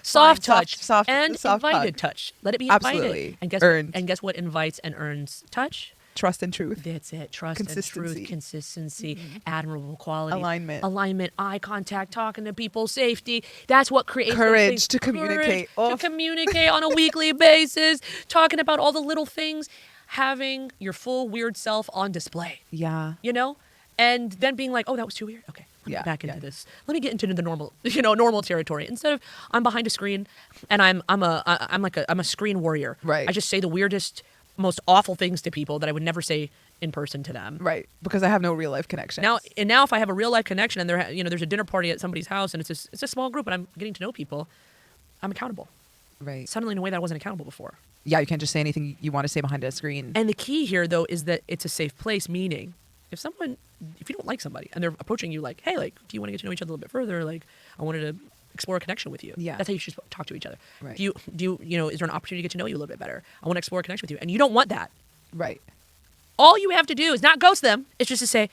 Speaker 2: Soft touch.
Speaker 1: Soft
Speaker 2: invited
Speaker 1: hug.
Speaker 2: touch. Let it be invited.
Speaker 1: Absolutely.
Speaker 2: And guess what invites and earns touch?
Speaker 1: Trust and truth.
Speaker 2: That's it. Trust and truth, consistency, admirable quality, alignment, eye contact, talking to people, safety. That's what creates
Speaker 1: courage to communicate.
Speaker 2: To communicate on a weekly basis, talking about all the little things, having your full weird self on display.
Speaker 1: Yeah.
Speaker 2: You know, and then being like, oh, that was too weird. Okay, let me get back into this. Let me get into the normal territory. Instead of I'm behind a screen and I'm a screen warrior.
Speaker 1: Right.
Speaker 2: I just say the weirdest, most awful things to people that I would never say in person to them.
Speaker 1: Right. Because I have no real life connection.
Speaker 2: Now if I have a real life connection and there's a dinner party at somebody's house and it's a small group and I'm getting to know people, I'm accountable.
Speaker 1: Right.
Speaker 2: Suddenly in a way that I wasn't accountable before.
Speaker 1: Yeah, you can't just say anything you want to say behind a screen.
Speaker 2: And the key here though is that it's a safe place, meaning if you don't like somebody and they're approaching you like, hey, like, do you want to get to know each other a little bit further? Like, I wanted to explore a connection with you.
Speaker 1: Yeah.
Speaker 2: That's how you should talk to each other.
Speaker 1: Right.
Speaker 2: Do you is there an opportunity to get to know you a little bit better? I want to explore a connection with you. And you don't want that.
Speaker 1: Right.
Speaker 2: All you have to do is not ghost them. It's just to say,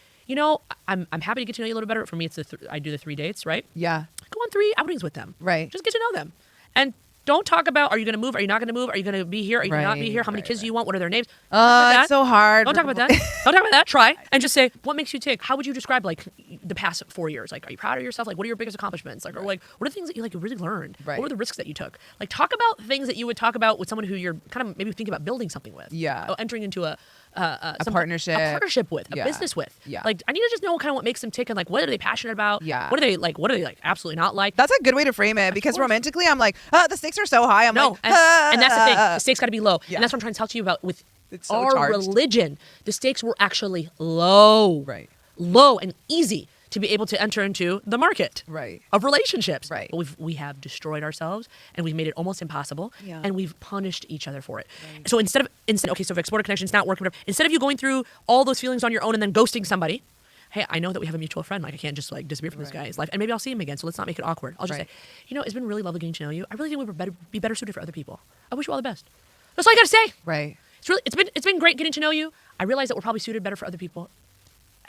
Speaker 2: I'm happy to get to know you a little bit better. For me, it's I do the 3 dates, right?
Speaker 1: Yeah.
Speaker 2: Go on 3 outings with them.
Speaker 1: Right.
Speaker 2: Just get to know them. And don't talk about, are you going to move? Are you not going to move? Are you going to be here? Are you going to not be here? How many kids do you want? What are their names?
Speaker 1: It's so hard.
Speaker 2: Don't talk about that. Don't talk about that. Try. And just say, what makes you tick? How would you describe, like, the past 4 years? Like, are you proud of yourself? Like, what are your biggest accomplishments? Like, or, like, what are the things that you, like, really learned?
Speaker 1: Right.
Speaker 2: What were the risks that you took? Like, talk about things that you would talk about with someone who you're kind of maybe thinking about building something with.
Speaker 1: Yeah.
Speaker 2: Or entering into a
Speaker 1: partnership.
Speaker 2: with, a business with.
Speaker 1: Yeah.
Speaker 2: Like, I need to just know kind of what makes them tick and, like, what are they passionate about?
Speaker 1: Yeah.
Speaker 2: What are they like, absolutely not like?
Speaker 1: That's a good way to frame it, because romantically, I'm like, the stakes are so high. I'm
Speaker 2: no,
Speaker 1: like,
Speaker 2: and that's the thing. The stakes got to be low.
Speaker 1: Yeah.
Speaker 2: And that's what I'm trying to talk to you about with
Speaker 1: It's so
Speaker 2: our
Speaker 1: charged.
Speaker 2: religion. The stakes were actually low.
Speaker 1: Right.
Speaker 2: Low and easy to be able to enter into the market
Speaker 1: Right.
Speaker 2: of relationships.
Speaker 1: Right.
Speaker 2: But we have destroyed ourselves and we've made it almost impossible.
Speaker 1: Yeah.
Speaker 2: And we've punished each other for it. Right. So instead, okay, so if explored connection's not working, whatever, instead of you going through all those feelings on your own and then ghosting somebody, hey, I know that we have a mutual friend. Like, I can't just, like, disappear from this guy's life. And maybe I'll see him again, so let's not make it awkward. I'll just say, it's been really lovely getting to know you. I really think we would be better suited for other people. I wish you all the best. That's all you got to say.
Speaker 1: Right.
Speaker 2: It's been great getting to know you. I realize that we're probably suited better for other people.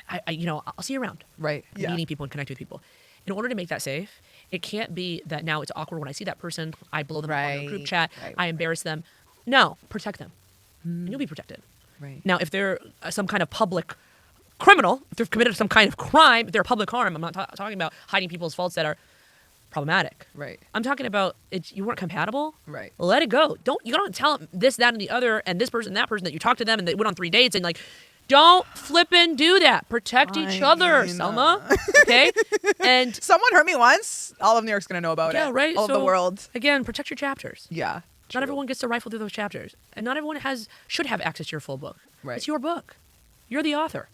Speaker 2: I'll see you around.
Speaker 1: Right. Yeah.
Speaker 2: Meeting people and connecting with people. In order to make that safe, it can't be that now it's awkward when I see that person. I blow them up on a group chat.
Speaker 1: Right.
Speaker 2: I embarrass them. No, protect them. And you'll be protected.
Speaker 1: Right.
Speaker 2: Now, if they're some kind of public criminal, if they've committed some kind of crime, if they're public harm, I'm not talking about hiding people's faults that are problematic.
Speaker 1: Right.
Speaker 2: I'm talking about you weren't compatible.
Speaker 1: Right.
Speaker 2: Let it go. You don't tell them this, that, and the other, and this person, that person, that you talked to them and they went on 3 dates and, like, don't flip and do that. Protect each other, Selma. Okay? And
Speaker 1: someone hurt me once. All of New York's gonna know about it.
Speaker 2: Yeah, right.
Speaker 1: All of the world.
Speaker 2: Again, protect your chapters.
Speaker 1: Yeah.
Speaker 2: Not everyone gets to rifle through those chapters, and not everyone should have access to your full book.
Speaker 1: Right.
Speaker 2: It's your book. You're the author.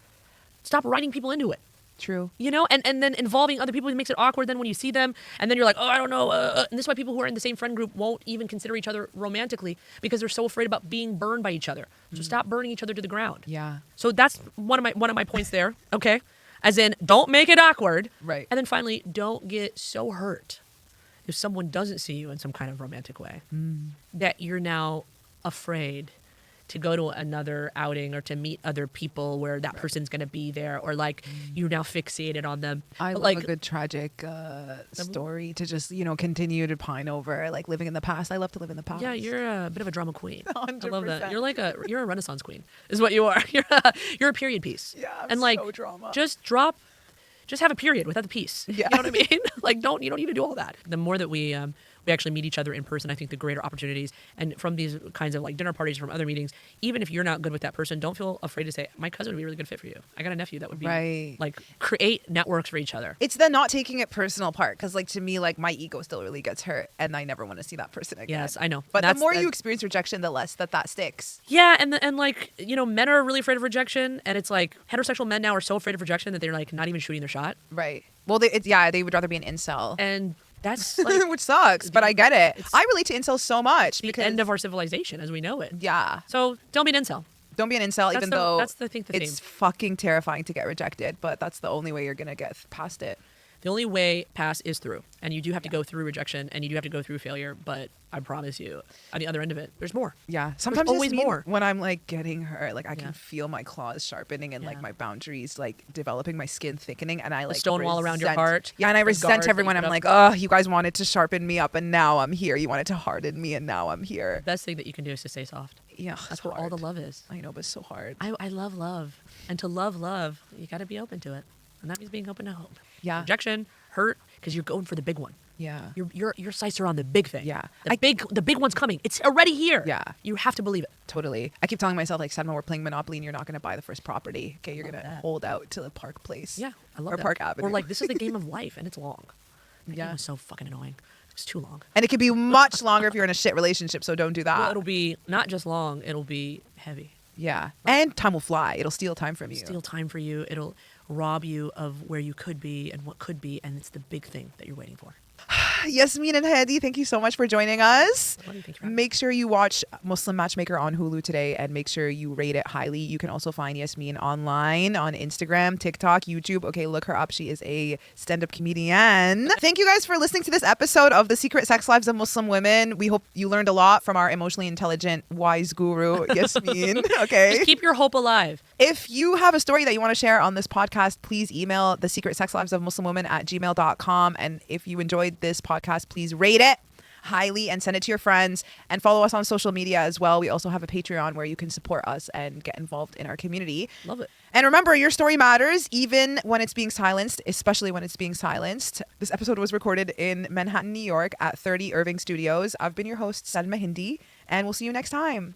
Speaker 2: Stop writing people into it.
Speaker 1: True.
Speaker 2: You know, and then involving other people makes it awkward then when you see them, and then you're like, oh, I don't know. And this is why people who are in the same friend group won't even consider each other romantically, because they're so afraid about being burned by each other. So stop burning each other to the ground.
Speaker 1: Yeah.
Speaker 2: So that's one of my points there. Okay, as in, don't make it awkward.
Speaker 1: Right.
Speaker 2: And then finally, don't get so hurt if someone doesn't see you in some kind of romantic way that you're now afraid to go to another outing or to meet other people where that person's going to be there, or like you're now fixated on them.
Speaker 1: I love
Speaker 2: like
Speaker 1: a good tragic story to just, continue to pine over, like living in the past. I love to live in the past.
Speaker 2: yeah, you're a bit of a drama queen.
Speaker 1: 100%.
Speaker 2: I love that. You're a Renaissance queen, is what you are. You're a period piece.
Speaker 1: Yeah, I'm
Speaker 2: and like
Speaker 1: so drama.
Speaker 2: just have a period without the piece.
Speaker 1: Yeah.
Speaker 2: You know what I mean? Like you don't need to do all that. The more that we actually meet each other in person, I think the greater opportunities. And from these kinds of like dinner parties, from other meetings, even if you're not good with that person, don't feel afraid to say, my cousin would be a really good fit for you. I got a nephew that would be
Speaker 1: Right.
Speaker 2: like, create networks for each other.
Speaker 1: It's the not taking it personal part, because like to me, like my ego still really gets hurt, and I never want to see that person again.
Speaker 2: Yes, I know.
Speaker 1: But the
Speaker 2: That's-
Speaker 1: more you experience rejection, the less that sticks.
Speaker 2: Yeah, and like, men are really afraid of rejection, and it's like heterosexual men now are so afraid of rejection that they're like not even shooting their shot.
Speaker 1: Right. Well, they would rather be an incel.
Speaker 2: And that's like
Speaker 1: Which sucks, but I get it.
Speaker 2: It's-
Speaker 1: I relate to incels so much
Speaker 2: the
Speaker 1: because
Speaker 2: end of our civilization as we know it.
Speaker 1: yeah.
Speaker 2: So don't be an incel.
Speaker 1: Don't be an incel,
Speaker 2: That's
Speaker 1: even
Speaker 2: the-
Speaker 1: though
Speaker 2: that's the thing.
Speaker 1: it's fucking terrifying to get rejected, but that's the only way you're gonna get past it.
Speaker 2: The only way past is through, and you do have to go through rejection, and you do have to go through failure. But I promise you, on the other end of it, there's more.
Speaker 1: Yeah. Sometimes
Speaker 2: always
Speaker 1: it's
Speaker 2: more.
Speaker 1: when I'm like getting hurt, like I
Speaker 2: Yeah.
Speaker 1: can feel my claws sharpening and like
Speaker 2: Yeah.
Speaker 1: my boundaries like developing, my skin thickening, and I like
Speaker 2: stone wall around your
Speaker 1: resent-
Speaker 2: heart,
Speaker 1: Yeah, and I
Speaker 2: the guards
Speaker 1: resent
Speaker 2: that
Speaker 1: everyone.
Speaker 2: you
Speaker 1: I'm
Speaker 2: put
Speaker 1: like,
Speaker 2: up.
Speaker 1: oh, you guys wanted to sharpen me up, and now I'm here. You wanted to harden me, and now I'm here.
Speaker 2: The best thing that you can do is to stay soft.
Speaker 1: Yeah,
Speaker 2: That's
Speaker 1: it's
Speaker 2: where all the
Speaker 1: hard.
Speaker 2: love is.
Speaker 1: I know, but it's so hard.
Speaker 2: I love love, and to love, you got to be open to it, and that means being open to hope.
Speaker 1: Yeah.
Speaker 2: Rejection, hurt, because you're going for the big one.
Speaker 1: Yeah.
Speaker 2: Your sights are on the big thing.
Speaker 1: Yeah.
Speaker 2: The big one's coming. It's already here.
Speaker 1: Yeah.
Speaker 2: You have to believe it.
Speaker 1: Totally. I keep telling myself, like, Salma, we're playing Monopoly and you're not going to buy the first property. Okay, you're
Speaker 2: Love
Speaker 1: going to
Speaker 2: that.
Speaker 1: hold out to the Park Place.
Speaker 2: Yeah, I love
Speaker 1: or
Speaker 2: that.
Speaker 1: Park Avenue.
Speaker 2: Or like, this is the game of life, and it's long. That
Speaker 1: Yeah.
Speaker 2: game was so fucking annoying. It's too long.
Speaker 1: And it could be much longer if you're in a shit relationship, so don't do that.
Speaker 2: Well, it'll be not just long, it'll be heavy.
Speaker 1: Yeah. And time will fly. It'll steal time from you.
Speaker 2: Steal time for you. It'll rob you of where you could be and what could be, and it's the big thing that you're waiting for.
Speaker 1: Yasmin Elhady, thank you so much for joining us.
Speaker 2: What do you think? You're
Speaker 1: Make sure you watch Muslim Matchmaker on Hulu today, and make sure you rate it highly. You can also find Yasmin online on Instagram, TikTok, YouTube. Okay, look her up. She is a stand-up comedian. Thank you guys for listening to this episode of The Secret Sex Lives of Muslim Women. We hope you learned a lot from our emotionally intelligent, wise guru, Yasmin. Okay.
Speaker 2: Just keep your hope alive.
Speaker 1: If you have a story that you want to share on this podcast, please email The Secret Sex Lives of Muslim Women at gmail.com. And if you enjoyed this podcast, please rate it highly and send it to your friends, and follow us on social media as well. We also have a Patreon where you can support us and get involved in our community.
Speaker 2: Love it.
Speaker 1: And remember, your story matters even when it's being silenced, especially when it's being silenced. This episode was recorded in Manhattan, New York at 30 Irving Studios. I've been your host, Salma Hindi, and we'll see you next time.